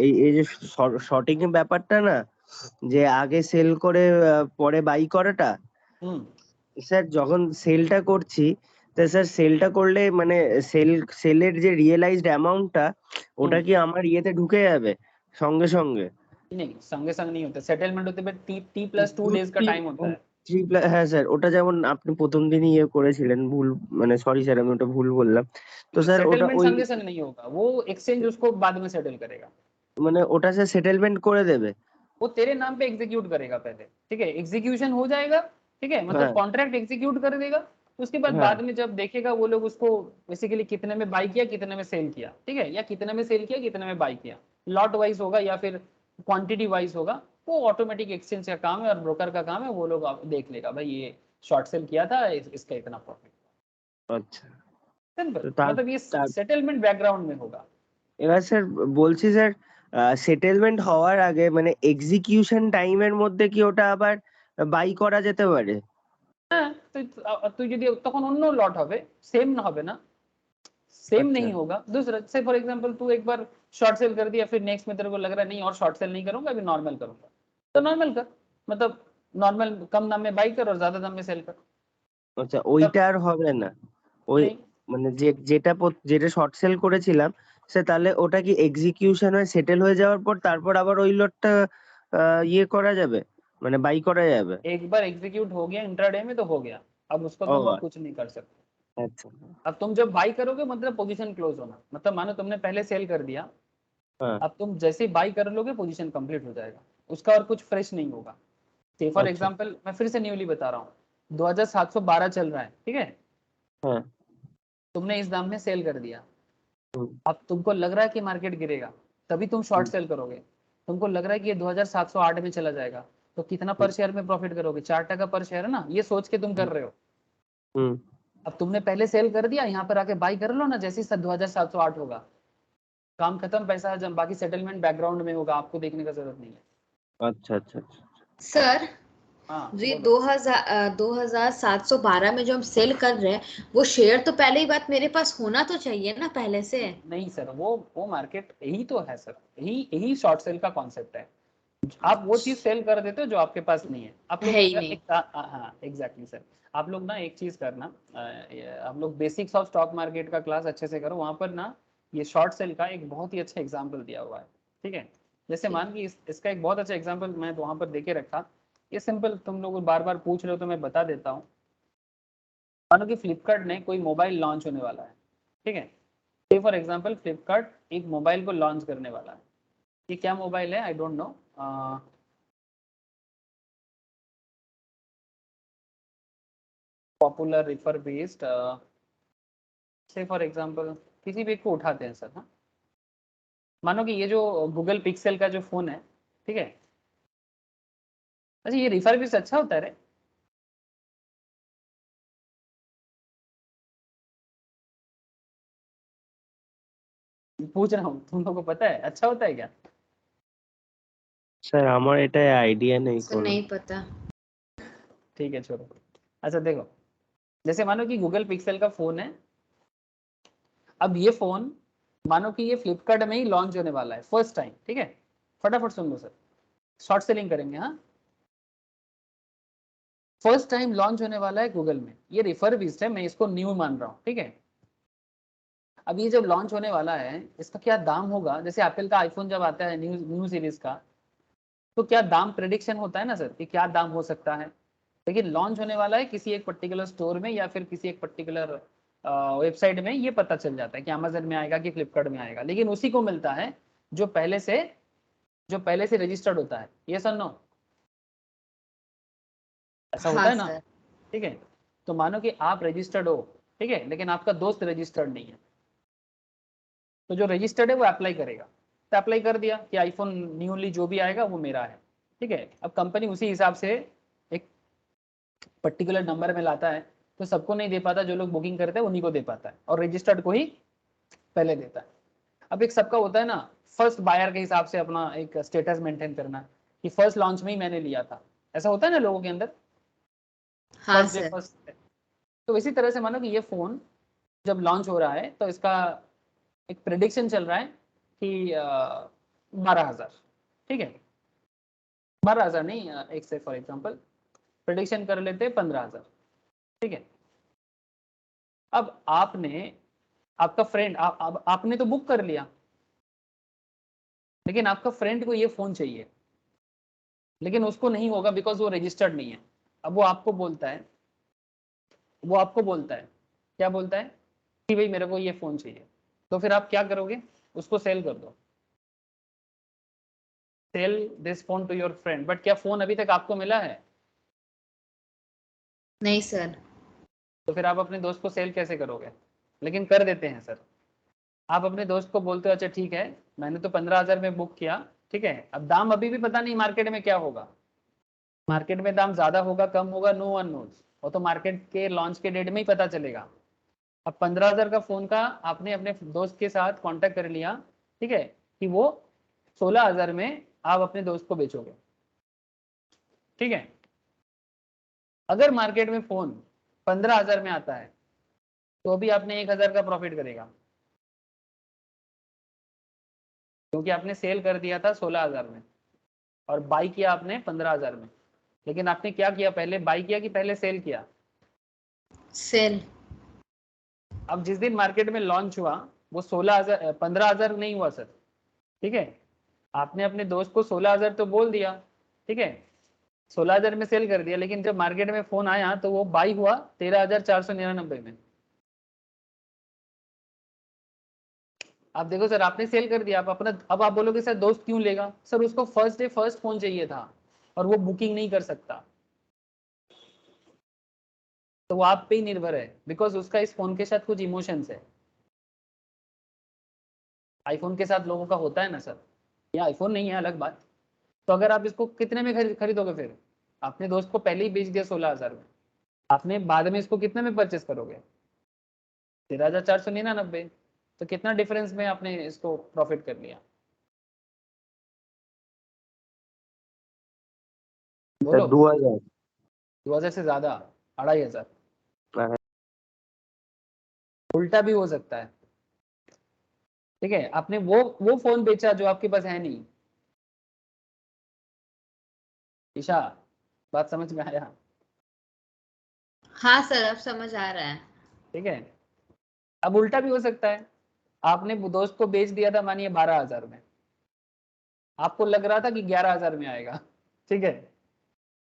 এই যে শর্টিং এর ব্যাপারটা না, যে আগে সেল করে পরে বাই করাটা, হুম স্যার যখন সেলটা করছি, তা স্যার সেলটা করলে মানে সেলের যে রিয়েলাইজড অ্যামাউন্টটা, ওটা কি আমার ইয়েতে ঢুকে যাবে সঙ্গে সঙ্গে? नहीं, संगे संग नहीं होता, सेटलमेंट होते हैं T+2 डेज का टाइम होता है। হ্যাঁ স্যার, ওটা যেমন আপনি প্রথম দিনই ইয়ে করেছিলেন ভুল, মানে সরি স্যার আমি ওটা ভুল বললাম। তো স্যার ওটা सेटलमेंट ওই संगे संग नहीं होगा, वो एक्सचेंज उसको बाद में सेटल करेगा। মানে ওটা স্যার সেটেলমেন্ট করে দেবে? वो तेरे नाम पे एग्जीक्यूट करेगा पहले, ठीक है, एग्जीक्यूशन हो जाएगा, ठीक है, मतलब হ্যাঁ कॉन्ट्रैक्ट एग्जीक्यूट कर देगा। तो उसके बाद হ্যাঁ बाद में जब देखेगा वो लोग उसको बेसिकली कितने में बाई किया, कितने में सेल किया, ठीक है, या कितने में सेल किया, कितने में बाई किया, लॉट वाइज होगा या फिर क्वांटिटी वाइज होगा, वो ऑटोमेटिक एक्सचेंज का काम है और ब्रोकर का काम है, वो लोग देख लेगा भाई ये शॉर्ट सेल किया था, इसका इतना प्रॉफिट। আচ্ছা। सिंपल, তো তার मतलब ये তার- सेटलमेंट बैकग्राउंड में होगा। এবার স্যার বলছি স্যার, সেটেলমেন্ট হওয়ার আগে মানে এক্সিকিউশন টাইমের মধ্যে কি ওটা আবার বাই করা যেতে পারে? হ্যাঁ, তুই যদি তখন অন্য লট হবে, সেম না হবে না, सेम আচ্ছা नहीं होगा। दूसरा से फॉर एग्जांपल तू एक बार शॉर्ट सेल कर दिया, फिर नेक्स्ट में तेरे को लग रहा है नहीं और शॉर्ट सेल नहीं करूंगा, अभी नॉर्मल करूंगा, तो नॉर्मल कर, मतलब नॉर्मल कम दाम में बाई कर और ज्यादा दाम में सेल कर। আচ্ছা, तब ওইটা আর হবে না? ওই नहीं, মানে যেটা শর্ট সেল করেছিলাম, সে তাহলে ওটা কি এক্সিকিউশন হয়ে সেটেল হয়ে যাওয়ার পর তারপর আবার ওই লটটা ইয়ে করা যাবে, মানে বাই করা যাবে? एक बार एग्जीक्यूट हो गया इंट्राडे में तो हो गया, अब उसको ও तुम और कुछ नहीं कर सकते। আচ্ছা। अब तुम जब बाई करोगे मतलब पोजीशन क्लोज होना, मतलब मानो तुमने पहले सेल कर दिया, হ্যাঁ अब तुम जैसे ही बाई कर लोगे पोजीशन कंप्लीट हो जाएगा, उसका और कुछ फ्रेश नहीं होगा। से फॉर আচ্ছা। एग्जांपल मैं फिर से न्यूली बता रहा हूँ, 2712 चल रहा है, ठीक है, হ্যাঁ तुमने इस दाम में सेल कर दिया, হুম, अब तुमको लग रहा है कि मार्केट गिरेगा, तभी तुम शॉर्ट হুম, सेल करोगे। तुमको लग रहा है कि ये 2708 में चला जाएगा, तो कितना पर হুম, शेयर में प्रॉफिट करोगे, 4 पर शेयर है ना, ये सोच के तुम कर रहे हो। হুম। अब तुमने पहले सेल कर दिया, यहाँ पर आके बाई कर लो ना, जैसे ही 2708 होगा, काम खत्म, पैसा जब बाकी सेटलमेंट बैकग्राउंड में होगा, आपको देखने का जरूरत नहीं है। আচ্ছা আচ্ছা আচ্ছা। सर हाँ ये बोलो। 2712 में जो हम सेल कर रहे हैं, वो शेयर तो पहले ही बात मेरे पास होना तो चाहिए ना पहले से। नहीं सर, वो मार्केट यही तो है सर, यही यही शॉर्ट सेल का कॉन्सेप्ट है। आप वो चीज सेल कर देते हो जो आपके पास नहीं है। आप लोग है ही नहीं। हाँ एग्जैक्टली सर, आप लोग ना एक चीज करना, आप लोग बेसिक्स ऑफ स्टॉक मार्केट का क्लास अच्छे से करो, वहां पर ना ये शॉर्ट सेल का एक बहुत ही अच्छा एग्जाम्पल दिया हुआ है, ठीक है। जैसे मान कि इसका एक बहुत अच्छा एग्जाम्पल मैं तो वहां पर देके रखा, ये सिंपल, तुम लोग बार बार पूछ रहे हो तो मैं बता देता हूँ। मानो कि फ्लिपकार्ट ने कोई मोबाइल लॉन्च होने वाला है, ठीक है, से फॉर एग्जाम्पल फ्लिपकार्ट एक मोबाइल को लॉन्च करने वाला है। ये क्या मोबाइल है I don't know, popular refer based, से फॉर एग्जांपल किसी भी एक को उठाते हैं सर। हाँ, मानो कि ये जो गूगल पिक्सेल का जो फोन है, ठीक है, अच्छा ये रिफर बेस्ड अच्छा होता है रे? पूछ रहा हूँ, तुम लोगों को पता है अच्छा होता है क्या? স্যার আমার এটা আইডিয়া নেই सर কোনো। नहीं पता। ठीक है छोड़ो। अच्छा देखो, जैसे मानो कि गूगल पिक्सेल का फोन है, अब ये फोन मानो कि ये फ्लिपकार्ट में ही लॉन्च होने वाला है फर्स्ट टाइम, ठीक है, फटाफट सुन लो सर, शॉर्ट सेलिंग करेंगे। हाँ, फर्स्ट टाइम लॉन्च होने वाला है गूगल में, ये रिफर बेस्ड है, मैं इसको न्यू मान रहा हूँ, ठीक है। अब ये जब लॉन्च होने वाला है, इसका क्या दाम होगा, जैसे एप्पल का आईफोन जब आता है न्यू सीरीज का, तो क्या दाम प्रेडिक्शन होता है ना सर कि क्या दाम हो सकता है, लेकिन लॉन्च होने वाला है किसी एक पर्टिकुलर स्टोर में या फिर किसी एक पर्टिकुलर वेबसाइट में, ये पता चल जाता है कि अमेजन में आएगा कि फ्लिपकार्ट में आएगा, लेकिन उसी को मिलता है जो पहले से रजिस्टर्ड होता है। ये सर नो, ऐसा होता हाँ है ना, सर। ठीक है। तो मानो कि आप रजिस्टर्ड हो, ठीक है, लेकिन आपका दोस्त रजिस्टर्ड नहीं है, तो जो रजिस्टर्ड है वो अप्लाई करेगा, तो अप्लाई कर दिया कि आईफोन न्यूली जो भी आएगा वो मेरा है, ठीक है। अब कंपनी उसी हिसाब से एक पर्टिकुलर नंबर में लाता है, तो सबको नहीं दे पाता, जो लोग बुकिंग करते हैं उन्हीं को दे पाता है, और रजिस्टर्ड को ही पहले देता है। अब एक सबका होता है ना फर्स्ट बायर के हिसाब से अपना एक स्टेटस मेंटेन करना, कि फर्स्ट लॉन्च में ही मैंने लिया था, ऐसा होता है ना लोगों के अंदर, हाँ फर्स्ट डे सर। फर्स्ट। तो इसी तरह से मानो कि ये फोन जब लॉन्च हो रहा है तो इसका एक प्रेडिक्शन चल रहा है कि 12,000, ठीक है, 12,000 नहीं, एक से फॉर एग्जांपल प्रेडिक्शन कर लेते हैं 15,000, ठीक है। अब आपने, आपका फ्रेंड, आपने तो बुक कर लिया, लेकिन आपका फ्रेंड को ये फोन चाहिए, लेकिन उसको नहीं होगा बिकॉज वो रजिस्टर्ड नहीं है। अब वो आपको बोलता है, क्या बोलता है कि भाई मेरे को ये फोन चाहिए, तो फिर आप क्या करोगे, उसको सेल कर दो, sell this phone to your friend. But क्या फोन अभी तक आपको मिला है? नहीं सर। तो फिर आप अपने दोस्त को सेल कैसे करोगे? लेकिन कर देते हैं सर। आप अपने दोस्त को बोलते हो अच्छा ठीक है, मैंने तो 15,000 में बुक किया, ठीक है, अब दाम अभी भी पता नहीं मार्केट में क्या होगा, मार्केट में दाम ज्यादा होगा कम होगा, नो वन नोज, वो तो मार्केट के लॉन्च के डेट में ही पता चलेगा। अब 15,000 का फोन का आपने अपने दोस्त के साथ कांटेक्ट कर लिया, ठीक है, कि वो 16,000 में आप अपने दोस्त को बेचोगे, ठीक है। अगर मार्केट में फोन 15,000 में आता है तो भी आपने 1,000 का प्रॉफिट करेगा, क्योंकि आपने सेल कर दिया था 16,000 में और बाई किया आपने 15,000 में। लेकिन आपने क्या किया, पहले बाई किया कि पहले सेल किया? सेल। अब जिस दिन मार्केट में लॉन्च हुआ वो 16,000 15,000 नहीं हुआ सर, ठीक है। आपने अपने दोस्त को 16,000 तो बोल दिया, ठीक है, 16,000 में सेल कर दिया, लेकिन जब मार्केट में फोन आया तो वो बाई हुआ 13,499 में। आप देखो सर, आपने सेल कर दिया, आप अपना, अब आप बोलोगे सर दोस्त क्यों लेगा? सर उसको फर्स्ट डे फर्स्ट फोन चाहिए था और वो बुकिंग नहीं कर सकता, तो वो आप पे ही निर्भर है, बिकॉज उसका इस फोन के साथ कुछ इमोशंस है। आईफोन के साथ लोगों का होता है ना सर, ये आईफोन नहीं है अलग बात। तो अगर आप इसको कितने में खरीदोगे? फिर आपने दोस्त को पहले ही बेच दिया 16,000 में, आपने बाद में इसको कितने में परचेस करोगे? 13,499। तो कितना डिफरेंस में आपने इसको प्रॉफिट कर लिया, बोलो? 2,000। 2,000 से ज्यादा, 2,500। उल्टा भी हो सकता है, ठीक है। आपने वो फोन बेचा जो आपके पास है नहीं। ईशा, बात समझ में आया? हाँ सर, अब समझ आ रहा है। ठीक है। अब उल्टा भी हो सकता है, आपने दोस्त को बेच दिया था मानिए 12,000 में, आपको लग रहा था कि 11,000 में आएगा, ठीक है,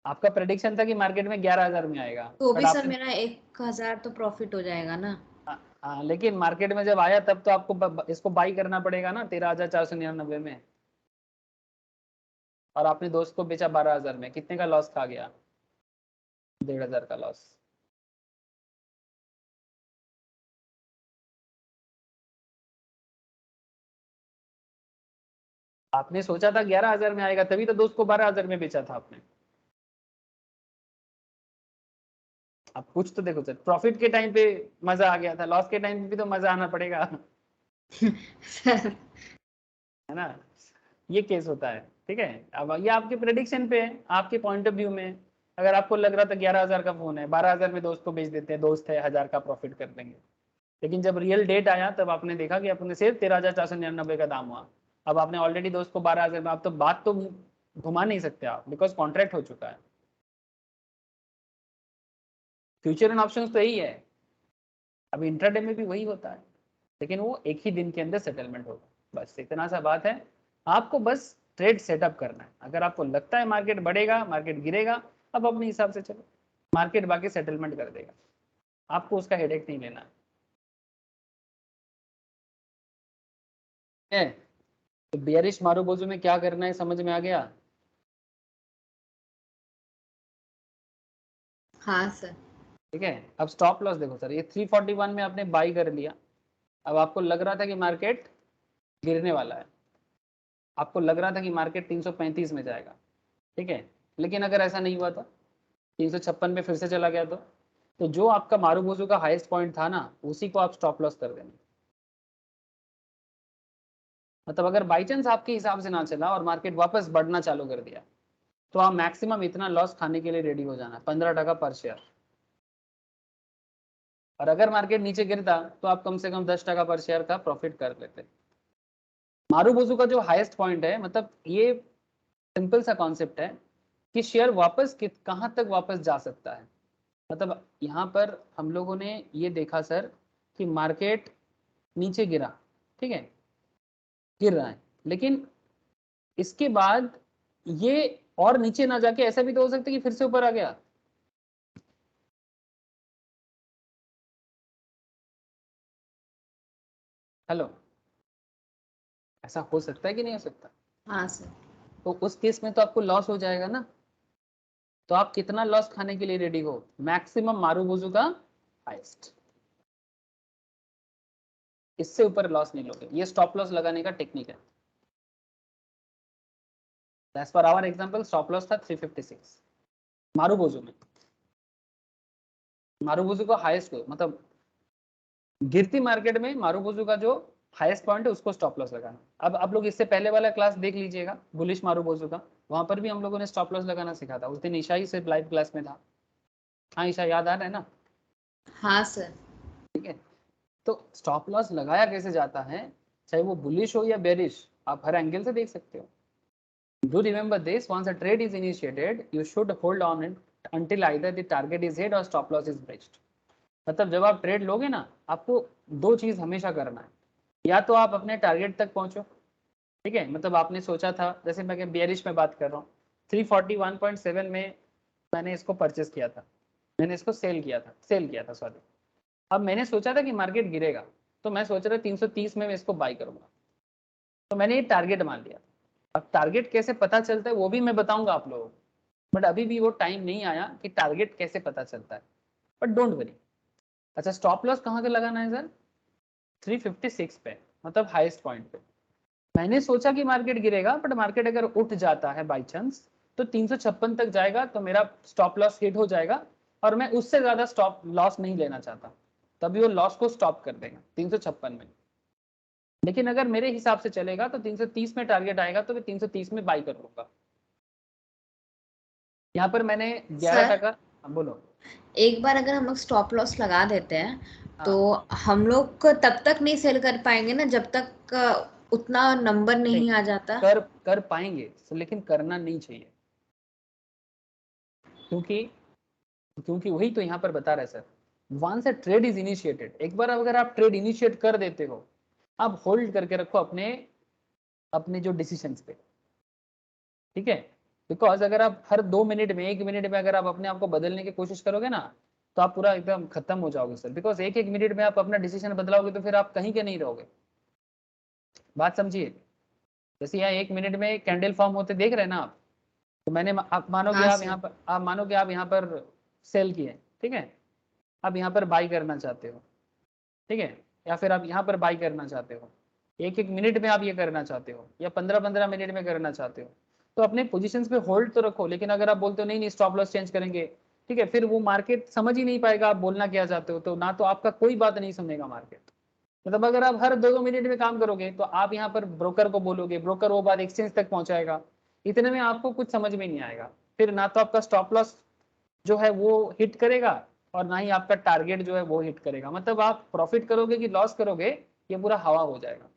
आपका प्रेडिक्शन था कि मार्केट में 11,000 में आएगा, तो बट भी सर आपने, मेरा 1,000 तो प्रॉफिट हो जाएगा ना। हाँ, लेकिन मार्केट में जब आया तब तो आपको इसको बाई करना पड़ेगा ना 13,499 में, और आपने दोस्त को बेचा 12,000 में, कितने का लॉस खा गया? 1,500 का लॉस। आपने सोचा था 11,000 में आएगा, तभी तो दोस्त को 12,000 में बेचा था आपने। आप कुछ तो देखो सर, प्रॉफिट के टाइम पे मजा आ गया था, लॉस के टाइम पे भी तो मजा आना पड़ेगा, सर। है ना? ये केस होता है, ठीक है। अब ये आपके प्रेडिक्शन पे है, आपके पॉइंट ऑफ व्यू में। अगर आपको लग रहा था 11,000 का फोन है, 12,000 में दोस्त को बेच देते हैं, दोस्त है 1,000 का प्रॉफिट कर देंगे, लेकिन जब रियल डेट आया तब आपने देखा कि अपने सिर्फ 13,499 का दाम हुआ। अब आपने ऑलरेडी दोस्त को 12,000 में, आप तो बात तो घुमा नहीं सकते आप, बिकॉज कॉन्ट्रैक्ट हो चुका है। फ्यूचर एंड ऑप्शंस तो यही है, अब इंट्राडे में भी वही होता है, लेकिन वो एक ही दिन के अंदर सेटलमेंट होगा, बस इतना सा बात है। आपको बस ट्रेड सेटअप करना है, अगर आपको लगता है मार्केट बढ़ेगा मार्केट गिरेगा, अब अपने हिसाब से चलो, मार्केट बाकी सेटलमेंट कर देगा, आपको उसका हेडेक नहीं लेना है। तो बियरिश मारूबोजू में क्या करना है समझ में आ गया? हाँ सर। ठीक है। अब स्टॉप लॉस देखो सर, ये 341 में आपने बाई कर लिया, अब आपको लग रहा था कि मार्केट गिरने वाला है, आपको लग रहा था कि मार्केट 335 में जाएगा, ठीक है, लेकिन अगर ऐसा नहीं हुआ था, 356 पे फिर से चला गया तो जो आपका मारूबोजू का हाईएस्ट पॉइंट था ना, उसी को आप स्टॉप लॉस कर देंगे। मतलब अगर बाई चांस आपके हिसाब से ना चला और मार्केट वापस बढ़ना चालू कर दिया, तो आप मैक्सिमम इतना लॉस खाने के लिए रेडी हो जाना, 15% पर शेयर। और अगर मार्केट नीचे गिरता तो आप कम से कम 10% पर शेयर का प्रॉफिट कर लेते। मारूबोजू का जो हाईएस्ट पॉइंट है, मतलब ये सिंपल सा कॉन्सेप्ट है कि शेयर वापस कहां तक वापस जा सकता है। मतलब यहाँ पर हम लोगों ने ये देखा सर कि मार्केट नीचे गिरा, ठीक है, गिर रहा है, लेकिन इसके बाद ये और नीचे ना जाके ऐसा भी तो हो सकता है कि फिर से ऊपर आ गया। हेलो, ऐसा हो सकता है कि नहीं हो सकता? हाँ सर। तो उस केस में तो आपको लॉस हो जाएगा ना। तो आप कितना लॉस खाने के लिए रेडी हो? मैक्सिमम मारूबोजू का हाईएस्ट, इससे ऊपर लॉस नहीं लोगे। ये स्टॉप लॉस लगाने का टेक्निक है। As per hour example stop loss था 356 मारूबोजू में। मारूबोजू का हाईएस्ट मतलब गिरती मार्केट में मारूबोजू का जो हाईएस्ट पॉइंट है उसको स्टॉप लॉस लगाना। अब आप लोग इससे पहले वाला क्लास देख लीजिएगा बुलिश मारूबोजू का, वहां पर भी हम लोगों ने स्टॉप लॉस लगाना सीखा था। उस दिन ईशा ही सिर्फ लाइव क्लास में था। हाँ ईशा, याद आ रहा है ना? हाँ सर। ठीक है, तो स्टॉप लॉस लगाया कैसे जाता है, चाहे वो बुलिश हो या बेरिश, आप हर एंगल से देख सकते हो। Do remember this, once a trade is initiated, you should hold on it until either the target is hit or stop loss is breached. मतलब जब आप ट्रेड लोगे ना, आपको दो चीज हमेशा करना है। या तो आप अपने टारगेट तक पहुंचो, ठीक है, मतलब आपने सोचा था, जैसे मैं बेयरिश में बात कर रहा हूँ, 341.7 में मैंने इसको परचेस किया था, मैंने इसको सेल किया था सॉरी। अब मैंने सोचा था कि मार्केट गिरेगा, तो मैं सोच रहा 330 में मैं इसको बाई करूंगा, तो मैंने ये टारगेट मान लिया। अब टारगेट कैसे पता चलता है वो भी मैं बताऊंगा आप लोगों को, बट अभी भी वो टाइम नहीं आया कि टारगेट कैसे पता चलता है, बट डोंट वरी। अच्छा, स्टॉप लॉस कहाँ पे लगाना है सर? 356 पे, मतलब हाईएस्ट पॉइंट पे। मैंने सोचा कि मार्केट गिरेगा, बट मार्केट अगर उठ जाता है बाई चांस तो 356 तक जाएगा, तो मेरा स्टॉप लॉस हिट हो जाएगा और मैं उससे ज्यादा स्टॉप लॉस नहीं लेना चाहता, तभी वो लॉस को स्टॉप कर देगा 356 में। लेकिन अगर मेरे हिसाब से चलेगा तो 330 में टारगेट आएगा तो मैं 330 में बाई कर लूंगा। यहाँ पर मैंने 11%। सर बोलो। एक बार अगर हम लोग स्टॉप लॉस लगा देते हैं तो हाँ, हम लोग को तब तक नहीं सेल कर पाएंगे ना जब तक उतना नंबर नहीं नहीं आ जाता। कर पाएंगे, लेकिन करना नहीं चाहिए, क्योंकि क्योंकि वही तो यहाँ पर बता रहे sir, once a trade is initiated, एक बार अगर आप ट्रेड इनिशिएट कर देते हो, आप होल्ड करके रखो अपने अपने जो डिसीजंस पे, ठीक है। बिकॉज अगर आप हर 2 मिनट में 1 मिनट में अगर आप अपने आप को बदलने की कोशिश करोगे ना, तो आप पूरा एकदम खत्म हो जाओगे सर। बिकॉज एक एक मिनट में आप अपना डिसीजन बदलाओगे तो फिर आप कहीं के नहीं रहोगे। बात समझिए, जैसे यहाँ 1 मिनट में कैंडल फॉर्म होते देख रहे हैं ना आप, तो मैंने आप मानो कि हाँ आप सर। यहाँ पर आप मानो कि आप यहाँ पर सेल किए, ठीक है, आप यहाँ पर बाई करना चाहते हो, ठीक है, या फिर आप यहाँ पर बाई करना चाहते हो, एक एक मिनट में आप ये करना चाहते हो या 15-15 मिनट में करना चाहते हो, तो अपने पोजीशंस पे होल्ड तो रखो। लेकिन अगर आप बोलते हो नहीं नहीं स्टॉप लॉस चेंज करेंगे, ठीक है, फिर वो मार्केट समझ ही नहीं पाएगा आप बोलना क्या चाहते हो, तो ना तो आपका कोई बात नहीं सुनेगा मार्केट। मतलब अगर आप हर 2-2 मिनट में काम करोगे तो आप यहाँ पर ब्रोकर को बोलोगे, ब्रोकर वो बात एक्सचेंज तक पहुंचाएगा, इतने में आपको कुछ समझ में नहीं आएगा। फिर ना तो आपका स्टॉप लॉस जो है वो हिट करेगा और ना ही आपका टारगेट जो है वो हिट करेगा। मतलब आप प्रॉफिट करोगे कि लॉस करोगे, ये पूरा हवा हो जाएगा,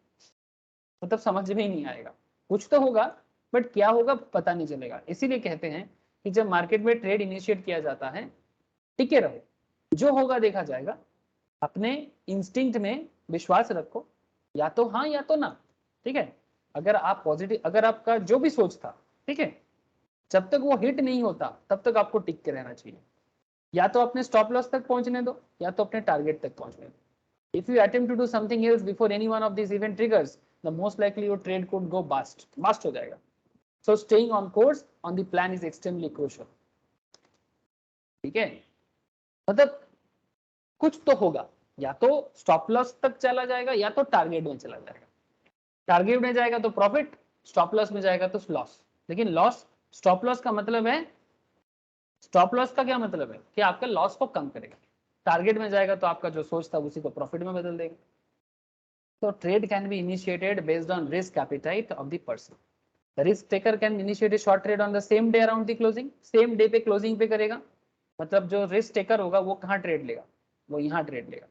मतलब समझ में ही नहीं आएगा। कुछ तो होगा बट क्या होगा पता नहीं चलेगा। इसीलिए कहते हैं कि जब मार्केट में ट्रेड इनिशिएट किया जाता है, टिके रहो, जो होगा देखा जाएगा, अपने इंस्टिंक्ट में विश्वास रखो, या तो हाँ या तो ना, ठीक है। अगर आप पॉजिटिव, अगर आपका जो भी सोच था, ठीक है, जब तक वो हिट नहीं होता तब तक आपको टिक के रहना चाहिए। या तो अपने स्टॉप लॉस तक पहुंचने दो या तो अपने टारगेट तक पहुंचने दो। If you attempt to do something else before any one of this event triggers, the most likely your trade could go bust हो जाएगा। So staying on course on the plan is extremely crucial, ठीक है। मतलब कुछ तो होगा, या तो स्टॉप लॉस तक चला जाएगा या तो टारगेट में चला जाएगा। टारगेट में जाएगा तो प्रॉफिट, स्टॉप लॉस में जाएगा तो लॉस। लेकिन लॉस, स्टॉप लॉस का मतलब है, स्टॉप लॉस का क्या मतलब है कि आपका लॉस को कम करेगा। टारगेट में जाएगा तो आपका जो सोच था उसी को प्रॉफिट में बदल देगा। तो trade can be initiated based on risk appetite of the person. Risk taker can initiate A short trade on the same day around the closing, same day पे क्लोजिंग पे करेगा। मतलब जो रिस्क टेकर होगा वो कहाँ ट्रेड लेगा, वो यहाँ ट्रेड लेगा।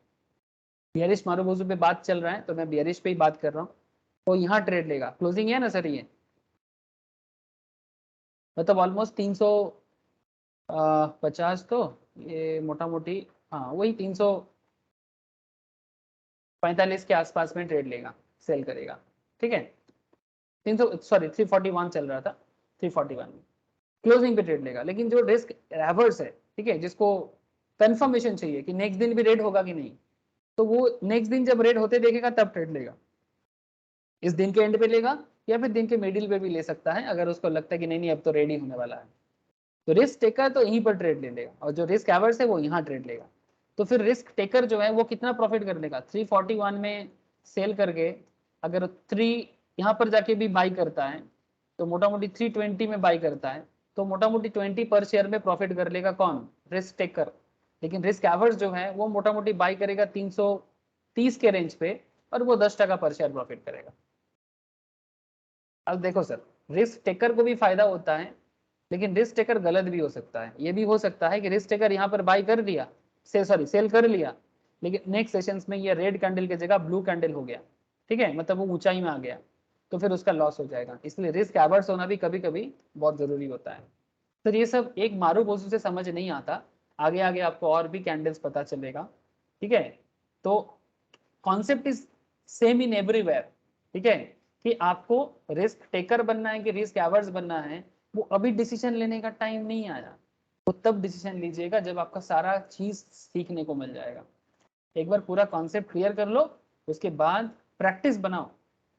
बियरिश मारुबोजू पे बात चल रहा है तो मैं बियरिश पे ही बात कर रहा हूँ। तो यहाँ ट्रेड लेगा, क्लोजिंग है ना सर, ये मतलब ऑलमोस्ट 350, तो ये मोटा मोटी हाँ वही 345 के आसपास में ट्रेड लेगा, सेल करेगा। ठीक है, 341 चल रहा था, 341 में क्लोजिंग पे ट्रेड लेगा। लेकिन जो रिस्क एवर्स है, ठीक है, जिसको कंफर्मेशन चाहिए कि नेक्स्ट दिन भी रेड होगा कि नहीं, तो वो नेक्स्ट दिन जब रेड होते देखेगा तब ट्रेड लेगा। इस दिन के एंड पे लेगा या फिर दिन के मिडिल पे भी ले सकता है, अगर उसको लगता है कि नहीं नहीं अब तो रेडी होने वाला है। तो रिस्क टेकर तो यहीं पर ट्रेड ले लेगा और जो रिस्क एवर्स है वो यहाँ ट्रेड लेगा। तो फिर रिस्क टेकर जो है वो कितना प्रॉफिट कर लेगा, 341 में सेल करके अगर 3 यहाँ पर जाके भी बाई करता है तो मोटा मोटी 320 में बाई करता है तो मोटा मोटी 20 पर शेयर में प्रॉफिट कर लेगा कौन, रिस्क टेकर। लेकिन रिस्क एवर्स जो है वो मोटा मोटी बाई करेगा 330 के रेंज पे और वो 10% पर शेयर प्रॉफिट करेगा। अब देखो सर, रिस्क टेकर को भी फायदा होता है लेकिन रिस्क टेकर गलत भी हो सकता है। ये भी हो सकता है कि रिस्क टेकर यहाँ पर बाई कर दिया, सेल कर लिया, लेकिन नेक्स्ट सेशंस में ये रेड कैंडल की जगह ब्लू कैंडल हो गया, ठीक है, मतलब वो ऊंचाई में आ गया, तो फिर उसका लॉस हो जाएगा। इसलिए रिस्क एवर्स होना भी कभी कभी बहुत जरूरी होता है। तो ये सब एक मारूबोजू से समझ नहीं आता, आगे आगे आपको और भी कैंडल्स पता चलेगा। ठीक है, तो concept is same in everywhere. ठीक है, कि आपको रिस्क टेकर बनना है कि रिस्क एवर्स बनना है, वो अभी डिसीजन लेने का टाइम नहीं आया। तो तब डिसीजन लीजिएगा जब आपका सारा चीज सीखने को मिल जाएगा। एक बार पूरा कॉन्सेप्ट क्लियर कर लो, उसके बाद प्रैक्टिस बनाओ।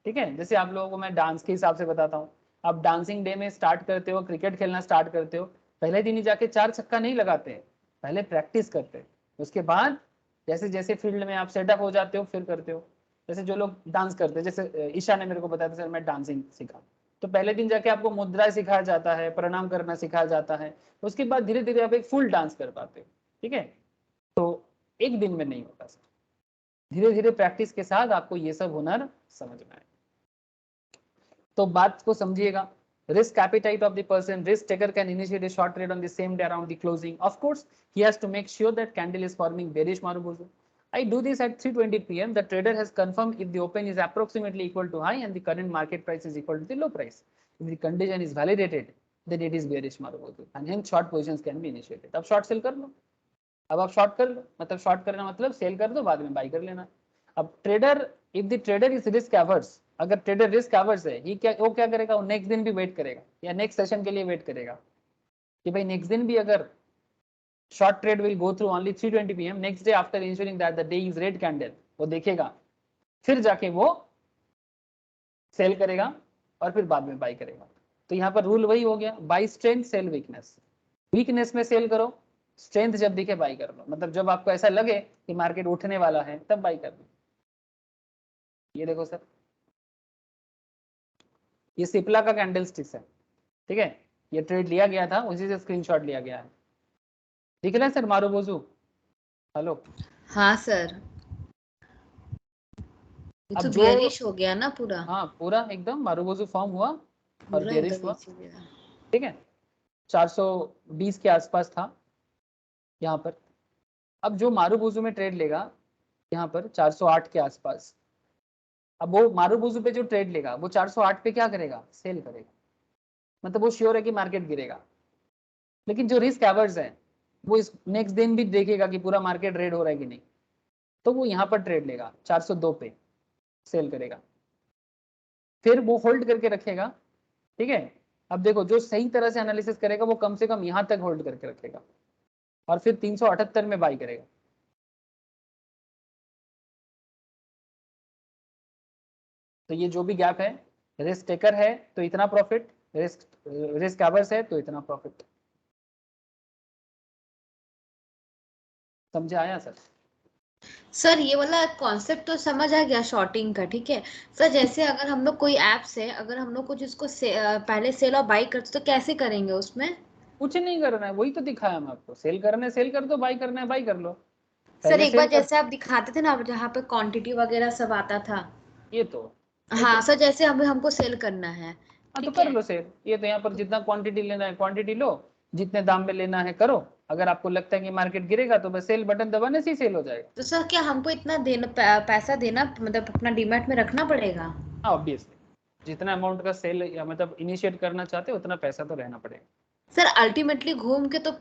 ठीक है, जैसे आप लोगों को मैं डांस के हिसाब से बताता हूँ। आप डांसिंग डे में स्टार्ट करते हो, क्रिकेट खेलना स्टार्ट करते हो, पहले दिन ही जाके 4 छक्का नहीं लगाते हैं, पहले प्रैक्टिस करते हैं। उसके बाद जैसे जैसे फील्ड में आप सेटअप हो जाते हो फिर करते हो। जैसे जो लोग डांस करते हैं, जैसे ईशा ने मेरे को बताया था सर मैं डांसिंग सीखा, तो पहले दिन जाके आपको मुद्रा सिखाया जाता है, प्रणाम करना सिखाया जाता है, उसके बाद धीरे धीरे आप एक फुल डांस कर पाते हो। ठीक है, तो एक दिन में नहीं होता सर, धीरे धीरे प्रैक्टिस के साथ आपको ये सब हुनर समझ में आए। तो बात को समझिएगा। Risk appetite of the person, risk taker can initiate a short trade on the same day around the closing. Of course, he has to make sure that candle is forming bearish Marubozu. I do this at 3:20 p.m. The trader has confirmed if the open is approximately equal to high and the current market price is equal to the low price. If the condition is validated, then it is bearish Marubozu and hence short positions can be initiated. अब short cell कर लो, अब आप short कर लो, मतलब short करना मतलब cell कर दो, बाद में बाई कर लेना। अब trader, if the trader is risk averse, अगर ट्रेडर रिस्क एवर्स है, वो क्या करेगा, वो नेक्स्ट दिन भी वेट करेगा या नेक्स्ट सेशन के लिए वेट करेगा कि भाई नेक्स्ट दिन भी अगर short trade will go through only 3:20 PM, next day after ensuring that the day is red candle, वो देखेगा, फिर जाके वो सेल करेगा और फिर बाद में बाई करेगा। तो यहाँ पर रूल वही हो गया, buy strength sell weakness. Weakness में सेल करो, स्ट्रेंथ जब दिखे बाई कर लो, मतलब जब आपको ऐसा लगे कि मार्केट उठने वाला है तब बाई कर लो। ये देखो सर, ये सिप्ला का कैंडल स्टिक्स है। ठीक है, ये ट्रेड लिया गया था, उसी से स्क्रीनशॉट लिया गया है। दिख रहा है सर मारूबोजू? हेलो, हाँ सर, ये तो बेरिश हो गया ना पूरा। हाँ पूरा एकदम मारूबोजू फॉर्म हुआ और पूरा बेरिश एकदम हुआ। नीचे गिरा। ठीक है, 420 के आसपास था यहाँ पर। अब जो मारूबोजू में ट्रेड लेगा यहाँ पर 408 के आसपास, अब वो मारूबोजू पे जो ट्रेड लेगा वो 408 पे क्या करेगा, सेल करेगा, मतलब वो श्योर है कि मार्केट गिरेगा। लेकिन जो रिस्क एवर्स है वो इस नेक्स्ट दिन भी देखेगा कि पूरा मार्केट रेड हो रहा है कि नहीं, तो वो यहाँ पर ट्रेड लेगा 402 पे, सेल करेगा, फिर वो होल्ड करके रखेगा। ठीक है, अब देखो जो सही तरह से एनालिसिस करेगा वो कम से कम यहाँ तक होल्ड करके रखेगा और फिर 378 में बाई करेगा। तो ये जो भी गैप है, रिस्क टेकर है तो इतना प्रॉफिट, रिस्क एवर्स है तो इतना प्रॉफिट। समझे आया सर? सर ये वाला कॉन्सेप्ट तो समझ आ गया शॉर्टिंग का, ठीक है। सर जैसे अगर हम लोग कोई ऐप से अगर हम लोग कुछ इसको पहले सेल और बाई करते तो कैसे करेंगे उसमें? कुछ नहीं करना है, वही तो दिखाया मैं आपको। सेल करना है सेल कर दो, बाई करना है बाई कर लो। सर पहले एक सेल बार कर, जैसे आप दिखाते थे ना जहाँ पे क्वांटिटी वगैरह सब आता था। ये तो ठीक हाँ है। सर, जैसे हमें हमको सेल करना है, हाँ तो ठीक कर है। लो सेल। ये तो यहाँ पर जितना क्वांटिटी लेना है क्वांटिटी लो, जितने दाम में लेना है करो। अगर आपको लगता है कि मार्केट गिरेगा तो बस सेल बटन दबाने से ही सेल हो जाएगा। तो सर क्या हमको इतना देना पैसा देना मतलब अपना डीमैट में रखना पड़ेगा? हाँ ऑब्वियसली, जितना अमाउंट का सेल या मतलब इनिशिएट करना चाहते हो उतना पैसा तो रहना पड़ेगा। सर अल्टीमेटली घूम के तो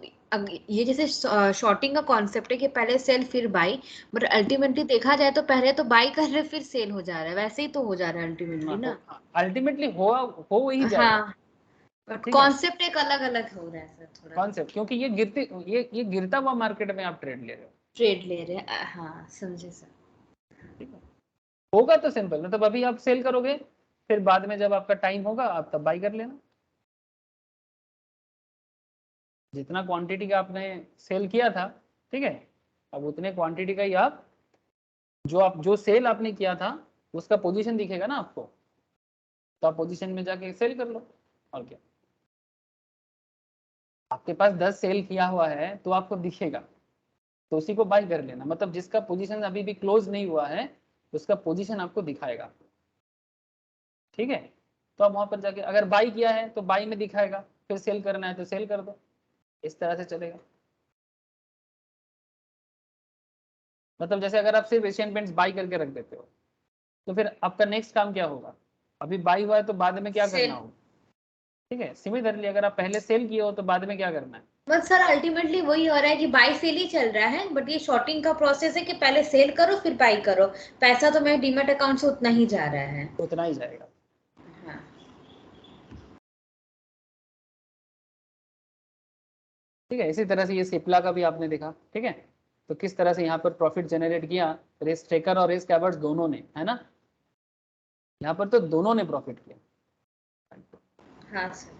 ये जैसे शॉर्टिंग का कॉन्सेप्ट है कि पहले सेल फिर बाई, बट अल्टीमेटली देखा जाए तो पहले तो बाई कर रहे फिर सेल हो जा रहा है, वैसे ही तो हो जा रहा है अल्टीमेटली ना। अल्टीमेटली हो वही जाएगा। हाँ, बट ठीक है, कॉन्सेप्ट एक अलग अलग हो रहा है सर थोड़ा। कॉन्सेप्ट, क्योंकि ये गिरता हुआ मार्केट में आप ट्रेड ले रहे हो। ट्रेड ले रहे हैं, हाँ समझे सर। ठीक है, होगा तो सिंपल, मतलब अभी आप सेल करोगे, फिर बाद में जब आपका टाइम होगा आप तब बाई कर लेना। जितना क्वांटिटी का आपने सेल किया था, ठीक है, अब उतने क्वांटिटी का ही आप जो सेल आपने किया था उसका पोजीशन दिखेगा ना आपको, तो आप पोजीशन में जाके सेल कर लो। और क्या, आपके पास 10 सेल किया हुआ है तो आपको दिखेगा, तो उसी को बाई कर लेना। मतलब जिसका पोजीशन अभी भी क्लोज नहीं हुआ है उसका पोजीशन आपको दिखाएगा। ठीक है, तो आप वहां पर जाके अगर बाई किया है तो बाई में दिखाएगा, फिर सेल करना है तो सेल कर दो, इस तरह से चलेगा। मतलब जैसे अगर आप सिर्फ एशियन पेंट्स बाई करके रख देते हो तो फिर आपका नेक्स्ट काम क्या होगा? अभी बाई हुआ है तो बाद में क्या करना सेल। होगा? ठीक है, सिमिलरली अगर आप पहले सेल किए हो तो बाद में क्या करना है? बस सर अल्टीमेटली वही हो रहा है कि बाई सेल ही चल रहा है, बट ये शॉर्टिंग का प्रोसेस है कि पहले सेल करो फिर बाई करो। पैसा तो मेरे डीमैट अकाउंट से उतना ही जा रहा है। उतना ही जाएगा। हाँ। ठीक है, इसी तरह से ये सिप्ला का भी आपने देखा। ठीक है, तो किस तरह से यहाँ पर प्रॉफिट जनरेट किया रिस्क टेकर और रिस्क एवर्ट्स दोनों ने, है ना। यहाँ पर तो दोनों ने प्रॉफिट किया। हाँ सर।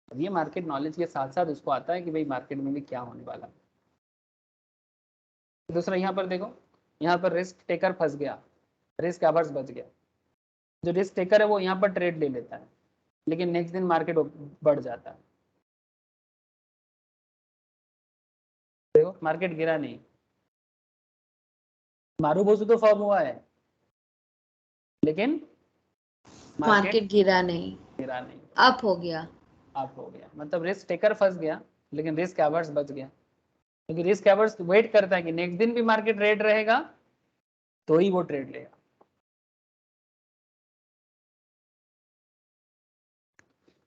अब ये मार्केट नॉलेज के साथ साथ उसको आता है कि भाई मार्केट में भी क्या होने वाला है। दूसरा यहाँ पर देखो, यहाँ पर रिस्क टेकर फंस गया, रिस्क एवर्ट्स बच गया। जो रिस्क टेकर है वो यहाँ पर ट्रेड ले लेता है, लेकिन नेक्स्ट दिन मार्केट बढ़ जाता है। देखो मार्केट गिरा नहीं, मारूबोसू तो फॉर्म हुआ है लेकिन मार्केट मार्केट गिरा नहीं, गिरा नहीं, अप हो गया। आप हो गया। मतलब रिस्क टेकर फंस गया लेकिन रिस्क एवर्ट्स बच गया, क्योंकि रिस्क एवर्ट्स वेट करता है कि नेक्स्ट दिन भी मार्केट रेट रहेगा तो ही वो ट्रेड लेगा।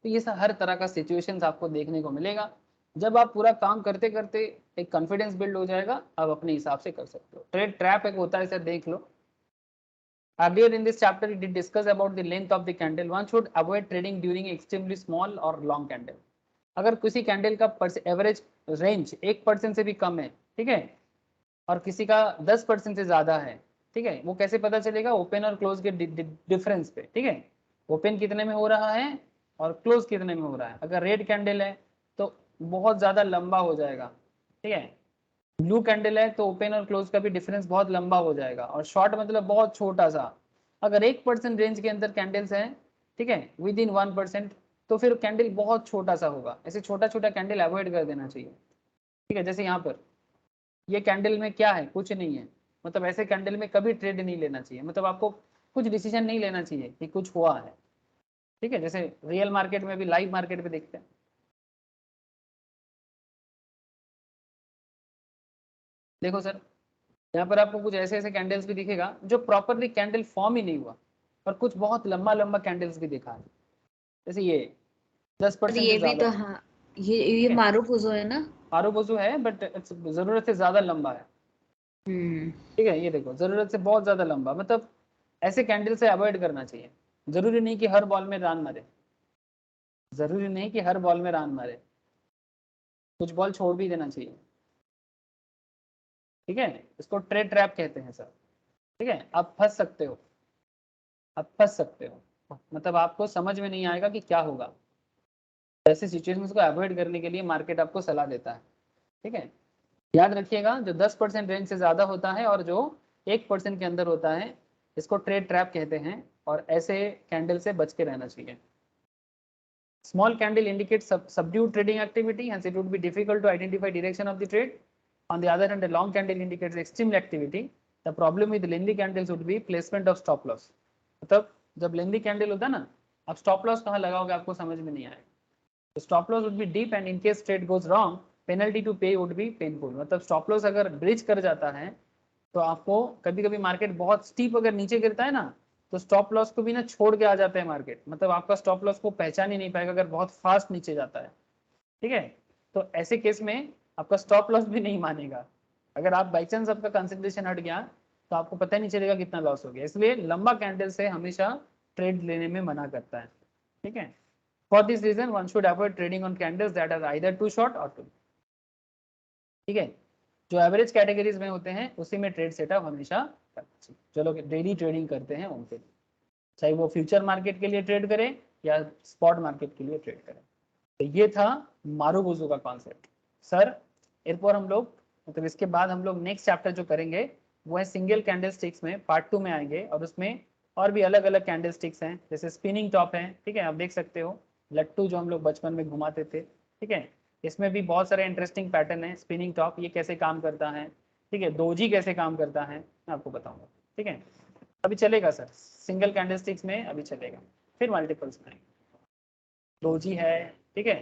तो ये हर तरह का सिचुएशंस आपको देखने को मिलेगा। जब आप पूरा काम करते करते एक कॉन्फिडेंस बिल्ड हो जाएगा, आप अपने हिसाब से कर सकते हो। ट्रेड ट्रैप एक होता है, सर देख लो। Earlier in this chapter, we did discuss about the length of the candle. One should avoid trading during extremely small or long candle. अगर किसी कैंडल का एवरेज रेंज 1% से भी कम है, ठीक है, और किसी का 10% से ज्यादा है, ठीक है, वो कैसे पता चलेगा? ओपन और क्लोज के डिफरेंस पे। ठीक है, ओपन कितने में हो रहा है और क्लोज कितने में हो रहा है। अगर रेड कैंडल है तो बहुत ज्यादा लंबा हो जाएगा, ठीक है। ब्लू कैंडल है तो ओपन और क्लोज का भी डिफरेंस बहुत लंबा हो जाएगा, और शॉर्ट मतलब बहुत छोटा सा। अगर 1% रेंज के अंदर कैंडल्स हैं, ठीक है, विद इन 1%, तो फिर कैंडल बहुत छोटा सा होगा। ऐसे छोटा छोटा कैंडल अवॉइड कर देना चाहिए। ठीक है, जैसे यहाँ पर ये कैंडल में क्या है, कुछ नहीं है, मतलब ऐसे कैंडल में कभी ट्रेड नहीं लेना चाहिए। मतलब आपको कुछ डिसीजन नहीं लेना चाहिए कि कुछ हुआ है। ठीक है, जैसे रियल मार्केट में भी लाइव मार्केट में देखते हैं। देखो सर, यहाँ पर आपको कुछ ऐसे ऐसे कैंडल्स भी दिखेगा जो प्रॉपरली कैंडल फॉर्म ही नहीं हुआ, और कुछ बहुत लंबा लंबा कैंडल्स भी दिखा है। जैसे ये और 10% से ये भी ज्यादा तो है। हाँ, ये ठीक है, मारूफुजो है ना। मारूबोजू है बट जरूरत से ज्यादा लंबा है। हम्म। ठीक है, ये देखो जरूरत से बहुत ज्यादा लंबा, मतलब ऐसे कैंडल से अवॉइड करना चाहिए। जरूरी नहीं कि हर बॉल में रान मारे, जरूरी नहीं कि हर बॉल में रान मारे, कुछ बॉल छोड़ भी देना चाहिए। ठीक है, इसको ट्रेड ट्रैप कहते हैं सर। ठीक है, आप फंस सकते हो, आप फंस सकते हो, मतलब आपको समझ में नहीं आएगा कि क्या होगा। ऐसे सिचुएशंस को अवॉइड करने के लिए मार्केट आपको सलाह देता है। ठीक है, याद रखिएगा, जो 10% रेंज से ज्यादा होता है और जो 1% के अंदर होता है, इसको ट्रेड ट्रैप कहते हैं, और ऐसे कैंडल से बच के रहना चाहिए। Small candle indicates subdued trading activity, hence it would be difficult to identify direction of the trade. On the other hand, a long candle indicates extreme activity. The problem with lengthy candles would be placement of stop loss. मतलब जब लेंदी candle होता है ना, अब stop loss कहाँ लगाओगे आपको समझ में नहीं आएगा। तो stop loss would be deep and in case trade goes wrong penalty to pay would be painful. मतलब स्टॉप लॉस अगर ब्रिज कर जाता है तो आपको कभी कभी मार्केट बहुत स्टीप अगर नीचे गिरता है ना, तो स्टॉप लॉस को भी ना छोड़ के आ जाता है मार्केट, मतलब आपका स्टॉप लॉस को पहचान ही नहीं पाएगा अगर बहुत फास्ट नीचे जाता है। ठीक है, तो ऐसे केस में आपका स्टॉप लॉस भी नहीं मानेगा। अगर आप बाई चांस आपका कंसंट्रेशन हट गया तो आपको पता ही नहीं चलेगा कितना लॉस हो गया। इसलिए लंबा कैंडल से हमेशा ट्रेड लेने में मना करता है। ठीक है, for this reason one should avoid trading on candles that are either too short or too. ठीक है, जो एवरेज कैटेगरीज में होते हैं उसी में ट्रेड सेटअप हमेशा करना चाहिए। जो लोग डेली ट्रेडिंग करते हैं उनके लिए, चाहे वो फ्यूचर मार्केट के लिए ट्रेड करें या स्पॉट मार्केट के लिए ट्रेड करें। तो ये था मारुबुजु का कॉन्सेप्ट सर। एरपर हम लोग मतलब इसके बाद हम लोग नेक्स्ट चैप्टर जो करेंगे वो है सिंगल कैंडल स्टिक्स में, पार्ट 2 में आएंगे, और उसमें और भी अलग अलग कैंडल स्टिक्स हैं, जैसे स्पिनिंग टॉप है। ठीक है, आप देख सकते हो लट्टू जो हम लोग बचपन में घुमाते थे। ठीक है, इसमें भी बहुत सारे इंटरेस्टिंग पैटर्न है। स्पिनिंग टॉप ये कैसे काम करता है, ठीक है, दोजी कैसे काम करता है, मैं आपको बताऊंगा। ठीक है, अभी चलेगा सर सिंगल कैंडल स्टिक्स में, अभी चलेगा, फिर मल्टीपल्स में दोजी है। ठीक है,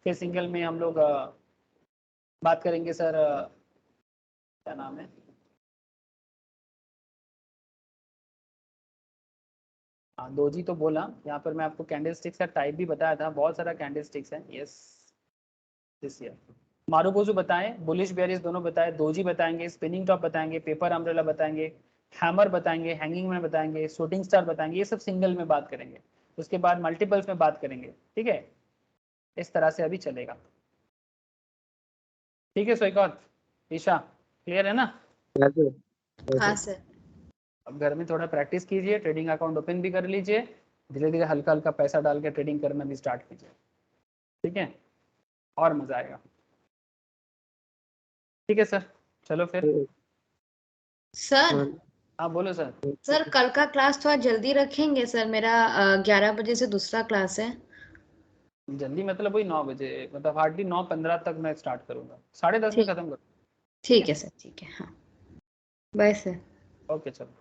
फिर सिंगल में हम लोग बात करेंगे सर, क्या नाम है, हाँ दोजी तो बोला। यहाँ पर मैं आपको कैंडल स्टिक्स का टाइप भी बताया था, बहुत सारा कैंडल स्टिक्स है। यस दिस ईयर मारुबुजु बताएं, बुलिश बेयरिश दोनों बताएं, दोजी बताएंगे, स्पिनिंग टॉप बताएंगे, पेपर अम्ब्रेला बताएंगे, हैमर बताएंगे, हैंगिंग मैन बताएंगे, शूटिंग स्टार बताएंगे। ये सब सिंगल में बात करेंगे, उसके बाद मल्टीपल्स में बात करेंगे। ठीक है, इस तरह से अभी चलेगा। ठीक है सोइकौत, ईशा, क्लियर है ना? हाँ सर। अब घर में थोड़ा प्रैक्टिस कीजिए, ट्रेडिंग अकाउंट ओपन भी कर लीजिए, धीरे धीरे हल्का हल्का पैसा डाल के ट्रेडिंग करना भी स्टार्ट कीजिए। ठीक है, और मजा आएगा। ठीक है सर, चलो फिर। सर हाँ बोलो सर। सर कल का क्लास थोड़ा जल्दी रखेंगे सर, मेरा 11 बजे से दूसरा क्लास है। जल्दी मतलब वही 9 बजे, मतलब हार्डली 9:15 तक मैं स्टार्ट करूँगा, 10:30 में ठीक, खत्म करूँगा। ठीक है सर, ठीक है, हाँ, बाय सर। ओके चलो।